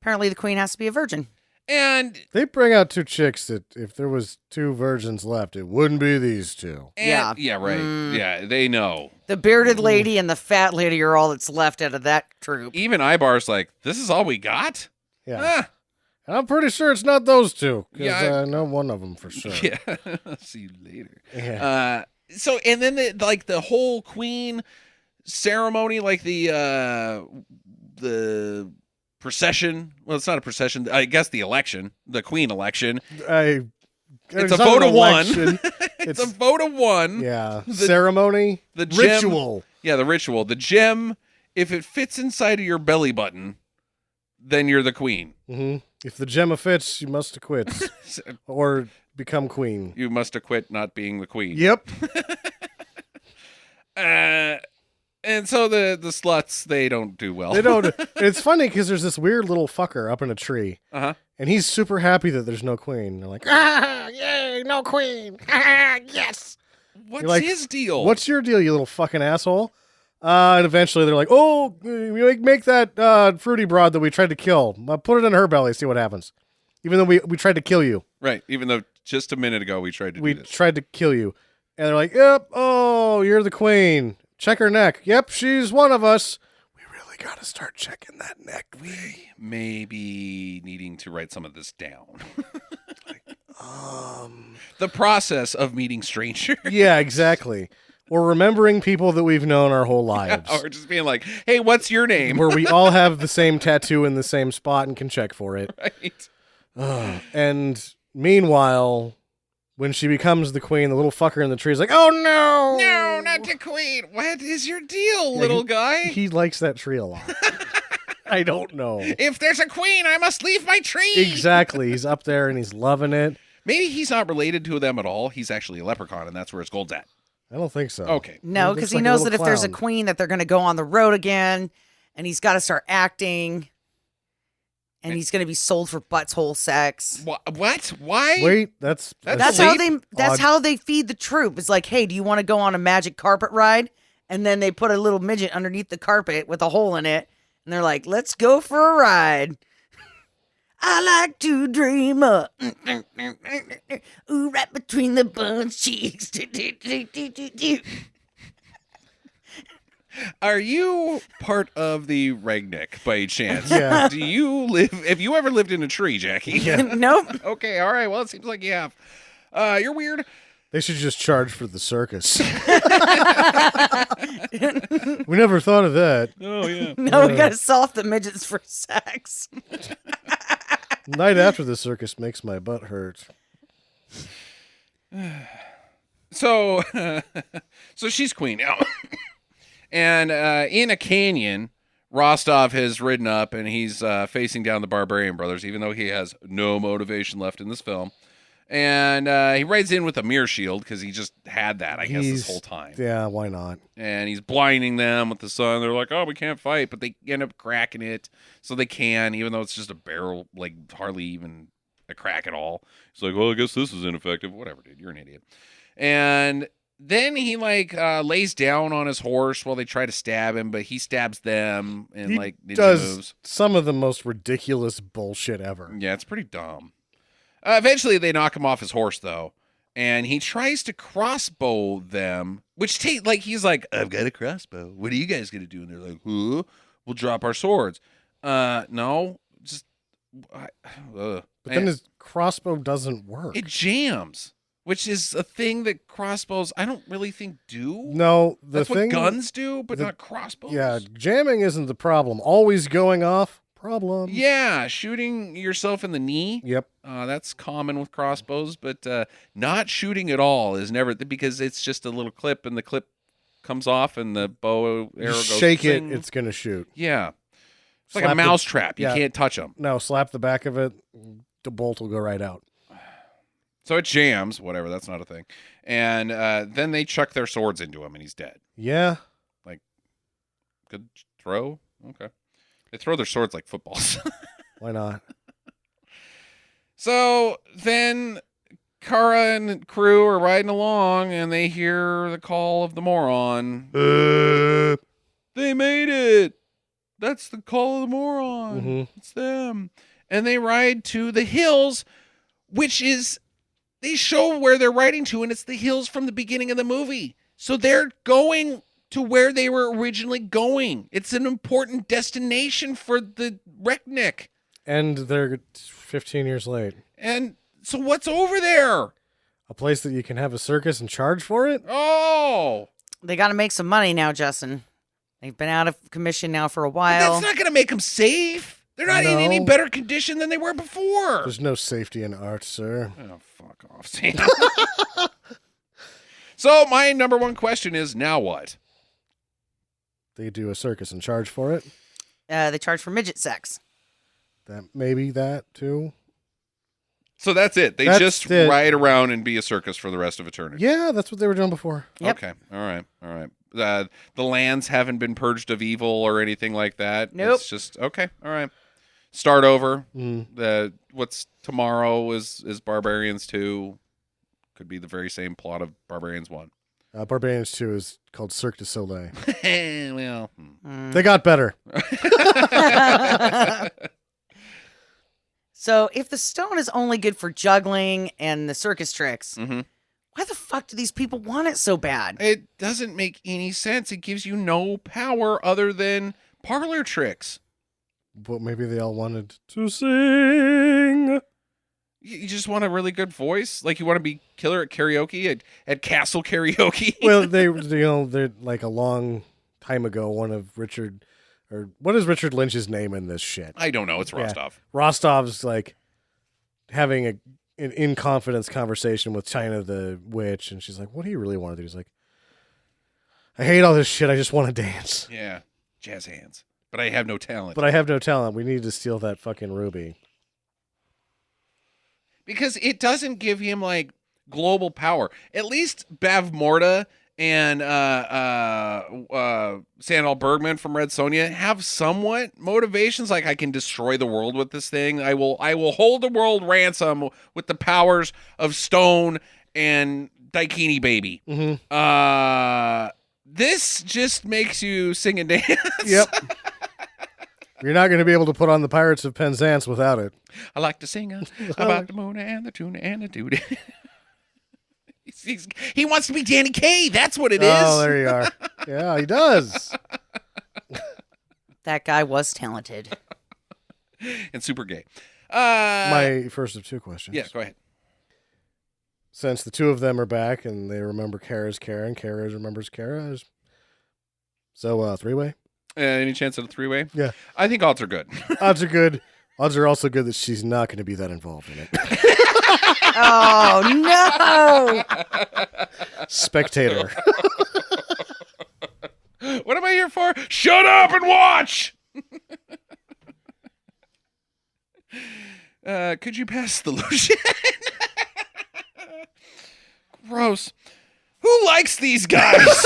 Apparently, the queen has to be a virgin. And They bring out two chicks that if there was two virgins left, it wouldn't be these two. Yeah. Yeah, right. Yeah, they know. The bearded lady and the fat lady are all that's left out of that troop. Even Ibar's like, this is all we got? Yeah. Ah, And I'm pretty sure it's not those two. Because Yeah, I know one of them for sure. yeah. See you later. Yeah. So and then the whole queen ceremony, like the procession. Well, it's not a procession. I guess the election, the queen election. It's a not vote an of one. election. It's a vote of one. Yeah. Ceremony. The gem- Ritual. Yeah, the ritual. The gem, if it fits inside of your belly button, then you're the queen. Hmm. If the gem fits, you must acquit. Or become queen. You must acquit not being the queen. Yep. And so the sluts, they don't do well. They don't. It's funny because there's this weird little fucker up in a tree. Uh-huh. And he's super happy that there's no queen. They're like, ah, yay, no queen. Ah, yes. What's You're like, his deal? What's your deal, you little fucking asshole? And eventually they're like, oh, make that fruity broad that we tried to kill. Put it in her belly, see what happens. Even though we tried to kill you. Right. Even though just a minute ago we tried to We do this. tried to kill you. And they're like, yep, oh, you're the queen. Check her neck. Yep, she's one of us. We really got to start checking that neck. We may be needing to write some of this down. The process of meeting strangers. Yeah, exactly. Or remembering people that we've known our whole lives. Or just being like, hey, what's your name? Where we all have the same tattoo in the same spot and can check for it. Right. And meanwhile, when she becomes the queen, the little fucker in the tree is like, "Oh no, No, not the queen. What is your deal, little guy? He likes that tree a lot. I don't know. If there's a queen, I must leave my tree. Exactly. He's up there and he's loving it. Maybe he's not related to them at all. He's actually a leprechaun, and that's where his gold's at. I don't think so. Okay. No, He because looks he like a knows little that if there's a clown. queen, that they're going to go on the road again, and he's got to start acting, and he's going to be sold for butthole sex. What? Why? Wait, that's That's Sleep? how Odd. they feed the troop. It's like, hey, do you want to go on a magic carpet ride? And then they put a little midget underneath the carpet with a hole in it, and they're like, let's go for a ride. I like to dream up. Ooh, right between the butt cheeks. Are you part of the Regnick by chance? Yeah. Do you live? Have you ever lived in a tree, Jackie? Nope. Okay. All right. Well, it seems like you have. You're weird. They should just charge for the circus. We never thought of that. Oh yeah. No, we got to sell off the midgets for sex. Night after the circus makes my butt hurt. So, so she's queen now, and in a canyon, Rostov has ridden up, and he's facing down the Barbarian Brothers, even though he has no motivation left in this film. And he rides in with a mirror shield because he just had that, I guess, this whole time. Yeah, why not? And he's blinding them with the sun. They're like, "Oh, we can't fight," but they end up cracking it, so they can, even though it's just a barrel, like hardly even a crack at all. He's like, "Well, I guess this is ineffective." Whatever, dude, you're an idiot. And then he lays down on his horse while they try to stab him, but he stabs them and He ninja does moves. some of the most ridiculous bullshit ever. Yeah, it's pretty dumb. Eventually, they knock him off his horse, though, and he tries to crossbow them, which he's like, "I've got a crossbow. What are you guys gonna do?" And they're like, "Huh? We'll drop our swords." No, just. But then his crossbow doesn't work. It jams, which is a thing that crossbows I don't really think do. No, the That's thing. what guns do, but not crossbows. Yeah, jamming isn't the problem. Always going off, problem. Yeah, shooting yourself in the knee. Yep. That's common with crossbows, but not shooting at all is never, because it's just a little clip, and the clip comes off, and the bow arrow goes. Shake it, zing. it's gonna shoot. Yeah, it's like Slap a the- mouse trap. You yeah. can't touch them. No, slap the back of it, the bolt will go right out. So it jams. Whatever. That's not a thing. And then they chuck their swords into him, and he's dead. Yeah. Good throw. Okay. They throw their swords like footballs. Why not? So then Kara and crew are riding along, and they hear the call of the moron. They made it. That's the call of the moron. Mhm. It's them. And they ride to the hills, which is, they show where they're riding to, and it's the hills from the beginning of the movie. So they're going to where they were originally going. It's an important destination for the Reknik. And they're 15 years late. And so what's over there? A place that you can have a circus and charge for it? Oh, They got to make some money now, Justin. They've been out of commission now for a but while. that's not going to make them safe. They're not in any No. better condition than they were before. There's no safety in art, sir. Oh, fuck off, Sam. So my number one question is, now what? They do a circus and charge for it. They charge for midget sex. Maybe that too. So that's it. They That's just it. ride around and be a circus for the rest of eternity. Yeah, that's what they were doing before. Yep. Okay. All right. All right. The lands haven't been purged of evil or anything like that. Nope. It's just okay. All right. Start over. Mm. What's tomorrow is Barbarians 2. Could be the very same plot of Barbarians 1. Barbarians 2 is called Cirque du Soleil. Well. They got better. So if the stone is only good for juggling and the circus tricks, Mhm. why the fuck do these people want it so bad? It doesn't make any sense. It gives you no power other than parlor tricks. But maybe they all wanted to sing. You just want a really good voice? Like you want to be killer at karaoke, at castle karaoke? Well, they're like a long time ago, one of Richard, or what is Richard Lynch's name in this shit? I don't know. It's Yeah. Rostov. Rostov's like having a in confidence conversation with China the witch, and she's like, "What do you really want to do?" He's like, "I hate all this shit. I just want to dance." Yeah, jazz hands. But I have no talent. But I have no talent. We need to steal that fucking ruby. Because it doesn't give him like global power. At least Bav Morta and Sandal Bergman from Red Sonja have somewhat motivations. Like, I can destroy the world with this thing. I will hold the world ransom with the powers of stone and Daikini Baby. Mm-hmm. This just makes you sing and dance. Yep. You're not going to be able to put on the Pirates of Penzance without it. I like to sing about the moon and the tuna and the dude. He wants to be Danny Kaye. That's what it is. Oh, there you are. Yeah, he does. That guy was talented. And super gay. My first of two questions. Yeah, go ahead. Since the two of them are back and they remember Kara's Kara and Kara remembers Kara. So, three-way? Any chance at a three-way? Yeah. I think odds are good. Odds are good. Odds are also good that she's not going to be that involved in it. Oh, no! Spectator. What am I here for? Shut up and watch! Could you pass the lotion? Gross. Who likes these guys?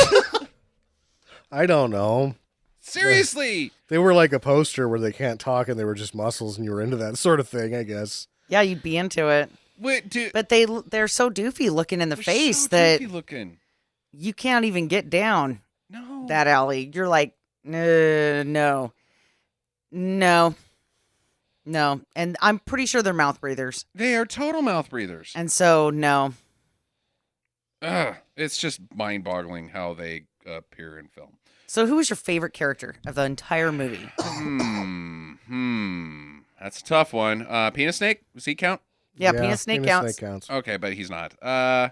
I don't know. Seriously. They were like a poster where they can't talk and they were just muscles and you were into that sort of thing, I guess. Yeah, you'd be into it. Wait, dude. But they're so doofy looking in the face so that doofy looking. you can't even get down No. that alley. You're like, no. And I'm pretty sure they're mouth breathers. They are total mouth breathers. And so, no. Ugh, it's just mind-boggling how they appear in film. So who was your favorite character of the entire movie? That's a tough one. Penis Snake? Does he count? Yeah, Penis Snake counts. Snake counts. Okay, but he's not. I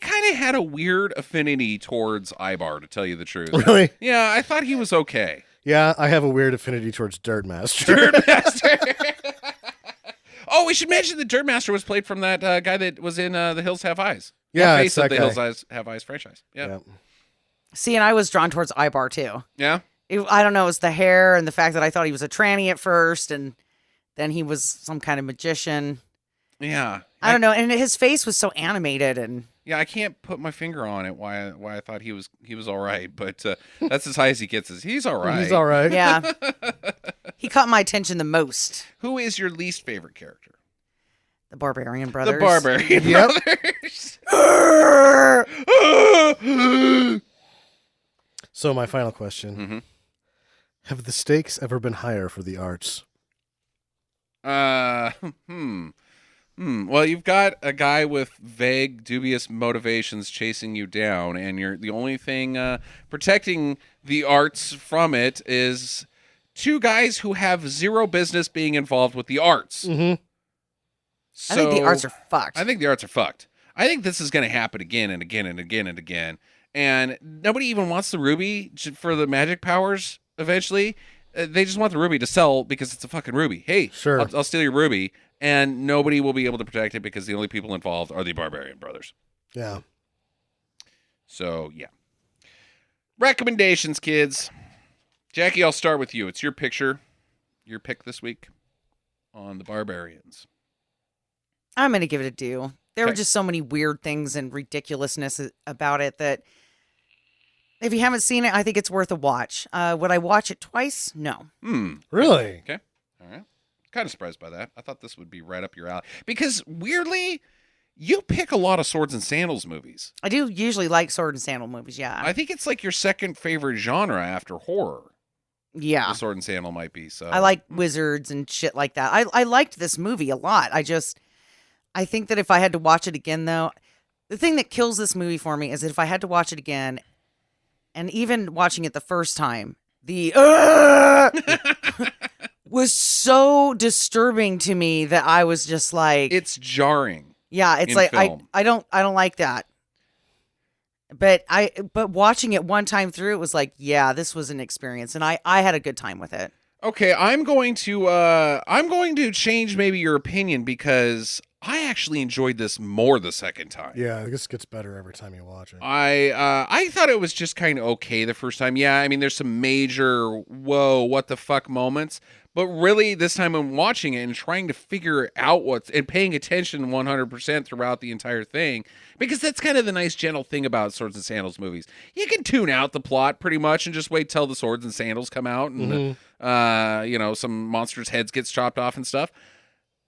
kind of had a weird affinity towards Ibar, to tell you the truth. Really? Yeah, I thought he was okay. Yeah, I have a weird affinity towards Dirt Master. Dirt Master. Oh, we should mention the Dirt Master was played from that guy that was in The Hills Have Eyes. Yeah, Face it's of that the guy. Hills Have Eyes franchise. Yeah. See, and I was drawn towards Ibar too. Yeah? I don't know, it was the hair and the fact that I thought he was a tranny at first, and then he was some kind of magician. Yeah. I don't know, and his face was so animated, and Yeah, I can't put my finger on it why I thought he was all right, but that's as high as he gets. He's all right. He's all right. yeah, he caught my attention the most. Who is your least favorite character? The Barbarian Brothers. The Barbarian Yep. Brothers. So my final question. Mm-hmm. Have the stakes ever been higher for the arts? Well, you've got a guy with vague, dubious motivations chasing you down, and you're the only thing protecting the arts from it is two guys who have zero business being involved with the arts. Mm-hmm. I think the arts are fucked. I think the arts are fucked. I think this is going to happen again and again and again and again. And nobody even wants the ruby for the magic powers eventually. They just want the ruby to sell because it's a fucking ruby. Hey, Sure. I'll steal your ruby. And nobody will be able to protect it because the only people involved are the Barbarian Brothers. Yeah. So, yeah. Recommendations, kids. Jackie, I'll start with you. It's your picture, your pick this week on the Barbarians. I'm going to give it a do. There were Okay. just so many weird things and ridiculousness about it that if you haven't seen it, I think it's worth a watch. Would I watch it twice? No. Really? Okay. All right. Kind of surprised by that. I thought this would be right up your alley. Because, weirdly, you pick a lot of swords and sandals movies. I do usually like sword and sandal movies, yeah. I think it's like your second favorite genre after horror. Yeah. The sword and sandal might be. So I like wizards and shit like that. I liked this movie a lot. I think that if I had to watch it again, though, the thing that kills this movie for me is that if I had to watch it again, and even watching it the first time, the was so disturbing to me that I was just like, it's jarring. yeah, it's in like film. I don't like that. But watching it one time through, it was like, yeah, this was an experience, and I had a good time with it. Okay, I'm going to change maybe your opinion because I actually enjoyed this more the second time. Yeah, this gets better every time you watch it. I thought it was just kind of okay the first time. Yeah, I mean, there's some major whoa, what the fuck moments, but really this time I'm watching it and trying to figure out and paying attention 100% throughout the entire thing, because that's kind of the nice gentle thing about Swords and Sandals movies. You can tune out the plot pretty much and just wait till the Swords and Sandals come out and some monsters' heads gets chopped off and stuff.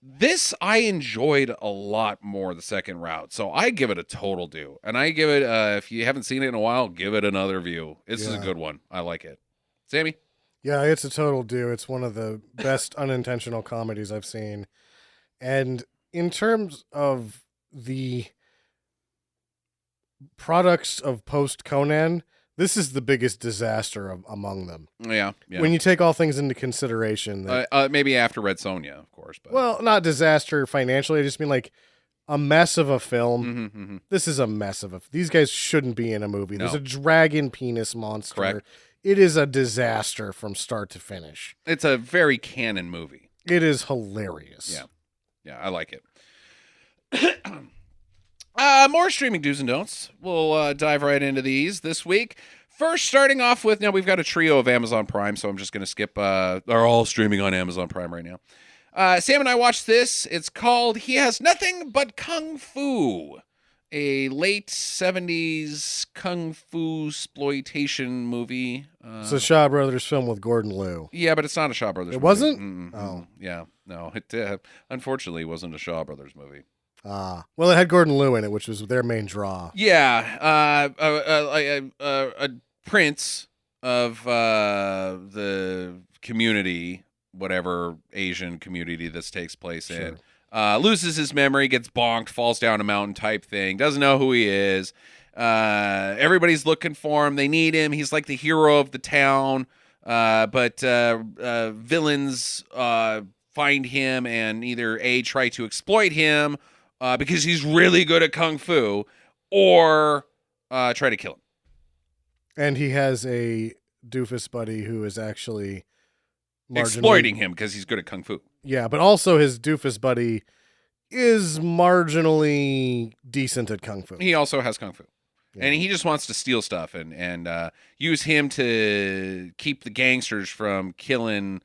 This I enjoyed a lot more the second route, so I give it a total do. And I give it, if you haven't seen it in a while, give it another view. This is a good one. I like it. Sammy? Yeah, it's a total do. It's one of the best unintentional comedies I've seen. And in terms of the products of post-Conan, this is the biggest disaster among them. Yeah. When you take all things into consideration. That, maybe after Red Sonja, of course. But. Well, not disaster financially. I just mean like a mess of a film. Mm-hmm. This is a mess of a... These guys shouldn't be in a movie. No. There's a dragon penis monster. Correct. It is a disaster from start to finish. It's a very canon movie. It is hilarious. Yeah, I like it. More streaming do's and don'ts. We'll dive right into these this week. First, starting off with, now we've got a trio of Amazon Prime, so I'm just going to skip. They're all streaming on Amazon Prime right now. Sam and I watched this. It's called He Has Nothing But Kung Fu, a late 70s Kung Fu exploitation movie. It's a Shaw Brothers film with Gordon Liu. Yeah, but it's not a Shaw Brothers movie. It wasn't? Mm-mm. Oh. Yeah, no. It unfortunately wasn't a Shaw Brothers movie. Well, it had Gordon Liu in it, which was their main draw. Yeah, a prince of the community, whatever Asian community this takes place in, loses his memory, gets bonked, falls down a mountain type thing, doesn't know who he is. Everybody's looking for him. They need him. He's like the hero of the town, but villains find him and either try to exploit him because he's really good at Kung Fu, or try to kill him. And he has a doofus buddy who is actually exploiting him because he's good at Kung Fu. Yeah, but also his doofus buddy is marginally decent at Kung Fu. He also has Kung Fu. Yeah. And he just wants to steal stuff and use him to keep the gangsters from killing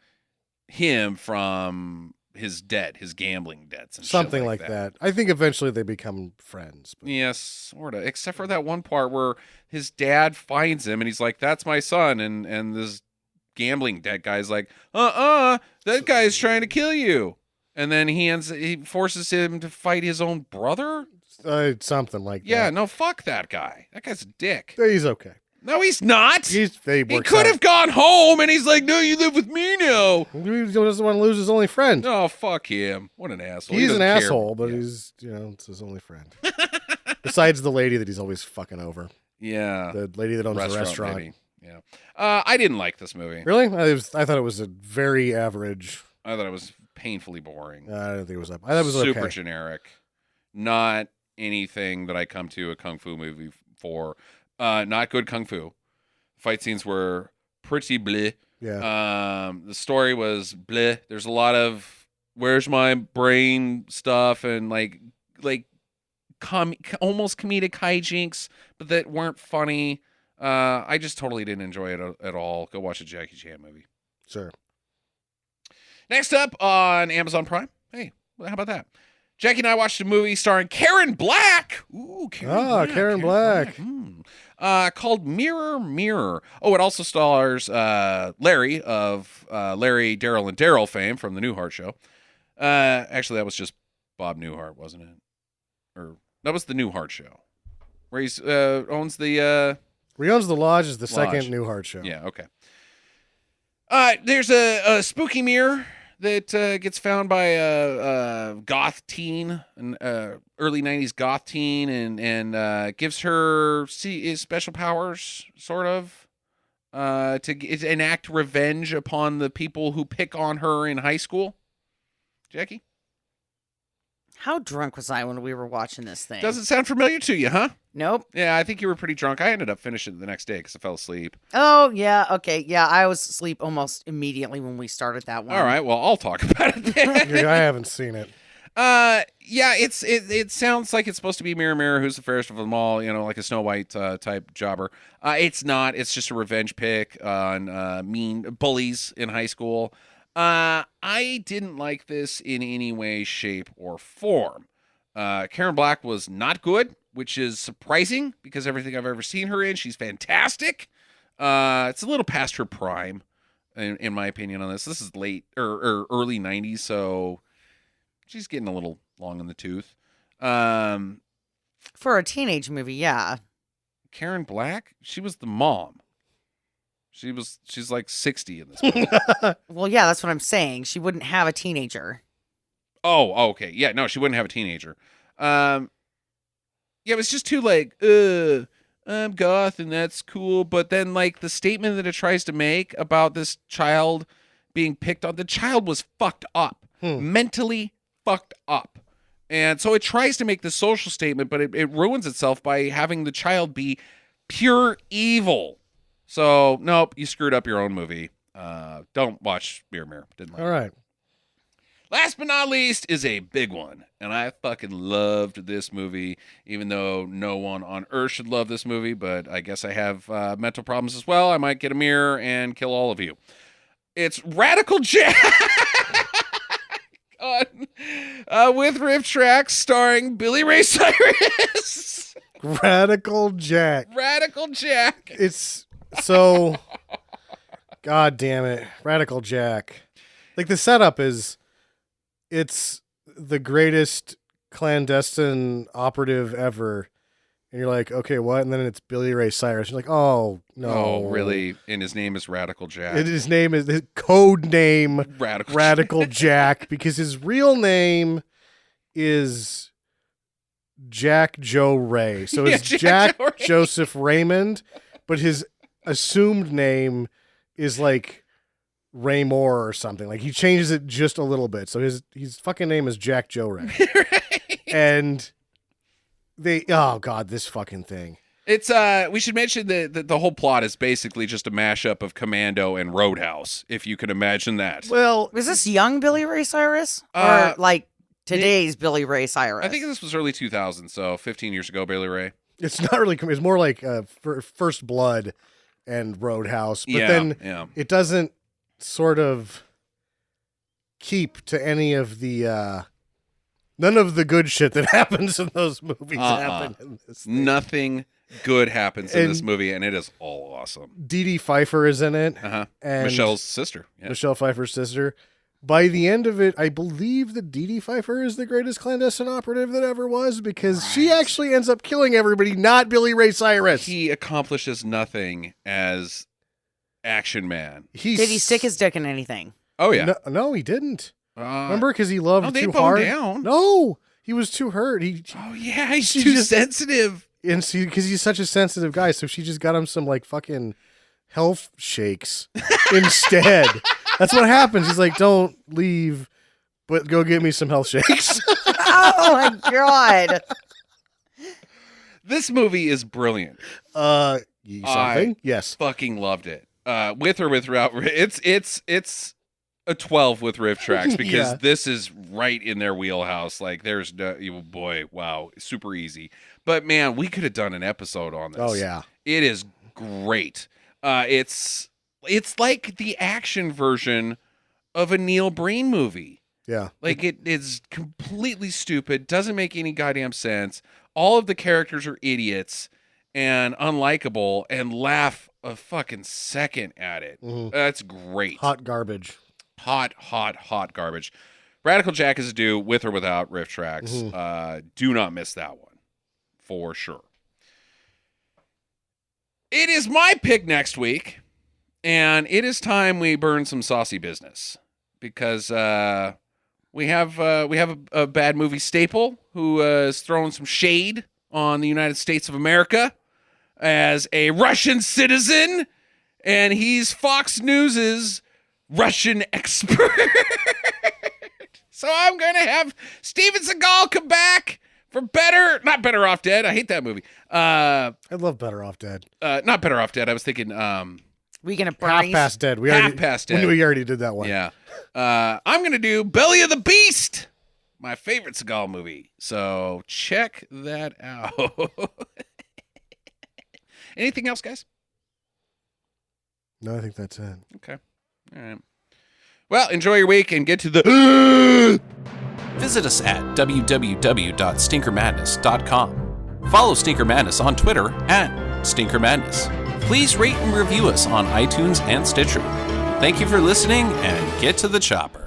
him from his debt, his gambling debts, and something shit like that. I think eventually they become friends. But... Yes, sort of. Except for that one part where his dad finds him and he's like, "That's my son," and this gambling debt guy's like, that guy's trying to kill you. And then he forces him to fight his own brother? Something like that. Yeah, no, fuck that guy. That guy's a dick. He's okay. No, he's not. He could have gone home, and he's like, "No, you live with me now." He doesn't want to lose his only friend. Oh, fuck him. What an asshole. He's an asshole, but he's, it's his only friend. Besides the lady that he's always fucking over. Yeah. The lady that owns the restaurant. Lady. Yeah. I didn't like this movie. Really? I thought it was a very average. I thought it was painfully boring. I didn't think it was up. I thought it was super okay. generic. Not anything that I come to a Kung Fu movie for. Not good Kung Fu. Fight scenes were pretty bleh. Yeah. The story was bleh. There's a lot of where's my brain stuff and like almost comedic hijinks, but that weren't funny. I just totally didn't enjoy it at all. Go watch a Jackie Chan movie. Sure. Next up on Amazon Prime. Hey, how about that? Jackie and I watched a movie starring Karen Black. Ooh, Karen Black. Called Mirror, Mirror. Oh, it also stars Larry of Larry, Daryl, and Daryl fame from the Newhart Show. Actually, that was just Bob Newhart, wasn't it? Or that was the Newhart Show, where he owns the. Where he owns the lodge is the Lodge. second Newhart Show. Yeah. Okay. There's a spooky mirror that gets found by a goth teen, an early 90s goth teen, and gives her special powers, sort of, to enact revenge upon the people who pick on her in high school. Jackie? How drunk was I when we were watching this thing? Doesn't sound familiar to you, huh? Nope. Yeah, I think you were pretty drunk. I ended up finishing it the next day because I fell asleep. Oh, yeah. Okay. Yeah, I was asleep almost immediately when we started that one. All right. Well, I'll talk about it then. I haven't seen it. Yeah, it sounds like it's supposed to be Mirror Mirror, who's the fairest of them all, like a Snow White type jobber. It's not. It's just a revenge pick on mean bullies in high school. I didn't like this in any way, shape, or form. Karen Black was not good, which is surprising because everything I've ever seen her in, she's fantastic. It's a little past her prime, in my opinion on this. This is late or early 90s, so she's getting a little long in the tooth. For a teenage movie, yeah. Karen Black, she was the mom. She's like 60 in this movie. Well, yeah, that's what I'm saying. She wouldn't have a teenager. Oh, okay. Yeah, no, she wouldn't have a teenager. Yeah, it was just too like, I'm goth and that's cool. But then like the statement that it tries to make about this child being picked on, the child was fucked up, mentally fucked up. And so it tries to make the social statement, but it ruins itself by having the child be pure evil. So, nope, you screwed up your own movie. Don't watch Mirror Mirror. Didn't like All right. Last but not least is a big one. And I fucking loved this movie, even though no one on earth should love this movie. But I guess I have mental problems as well. I might get a mirror and kill all of you. It's Radical Jack with riff tracks starring Billy Ray Cyrus. Radical Jack. Radical Jack. It's so, God damn it, Radical Jack. Like the setup is, it's the greatest clandestine operative ever, and you're like, okay, what? And then it's Billy Ray Cyrus. You're like, oh no, Oh, really? And his name is Radical Jack. His name is his code name Radical Jack because his real name is Jack Joe Ray. So it's Jack Joe Ray. Joseph Raymond, but his assumed name is like Ray Moore or something. Like he changes it just a little bit. So his fucking name is Jack Joe Ray. Right. And oh God, this fucking thing. It's we should mention that the whole plot is basically just a mashup of Commando and Roadhouse, if you can imagine that. Well, Was this young Billy Ray Cyrus? Or like today's Billy Ray Cyrus? I think this was early 2000s, so 15 years ago, Billy Ray. it's not really, it's more like First Blood and Roadhouse, but then it doesn't sort of keep to any of the none of the good shit that happens in those movies happen in this thing. Nothing good happens in this movie, and it is all awesome. Dee Dee Pfeiffer is in it. And Michelle's sister. Yeah. Michelle Pfeiffer's sister. By the end of it, I believe that Dee Dee Pfeiffer is the greatest clandestine operative that ever was because she actually ends up killing everybody, not Billy Ray Cyrus. He accomplishes nothing as Action Man. Did he stick his dick in anything? Oh, yeah. No, he didn't. Remember, because he loved they too boned hard. down. No, he was too hurt. Oh, yeah, he's she too just- sensitive. And because he's such a sensitive guy, so she just got him some like fucking health shakes instead. That's what happens. He's like, don't leave, but go get me some health shakes. Oh my God. This movie is brilliant. Something? Yes. Fucking loved it. With or without, it's a 12 with riff tracks because this is right in their wheelhouse. Like there's no, boy, wow, super easy. But man, we could have done an episode on this. Oh yeah. It is great. It's like the action version of a Neil Breen movie. Yeah. Like it is completely stupid, doesn't make any goddamn sense. All of the characters are idiots and unlikable and laugh a fucking second at it. Mhm. That's great. Hot garbage. Hot garbage. Radical Jack is due with or without riff tracks. Do not miss that one for sure. It is my pick next week, and it is time we burn some saucy business because we have a bad movie staple who is throwing some shade on the United States of America as a Russian citizen, and he's Fox News's Russian expert. So I'm going to have Steven Seagal come back for not Better Off Dead. I hate that movie. I love Better Off Dead. Not Better Off Dead. I was thinking Weekend at Half Bernie's. Past Dead. Half Past Dead. We already did that one. Yeah. I'm going to do Belly of the Beast My favorite Seagal movie. So check that out. Anything else, guys? No, I think that's it. Okay. All right. Well, enjoy your week and get to the... Visit us at www.stinkermadness.com. Follow Stinker Madness on Twitter at Stinker Madness. Please rate and review us on iTunes and Stitcher. Thank you for listening, and get to the chopper.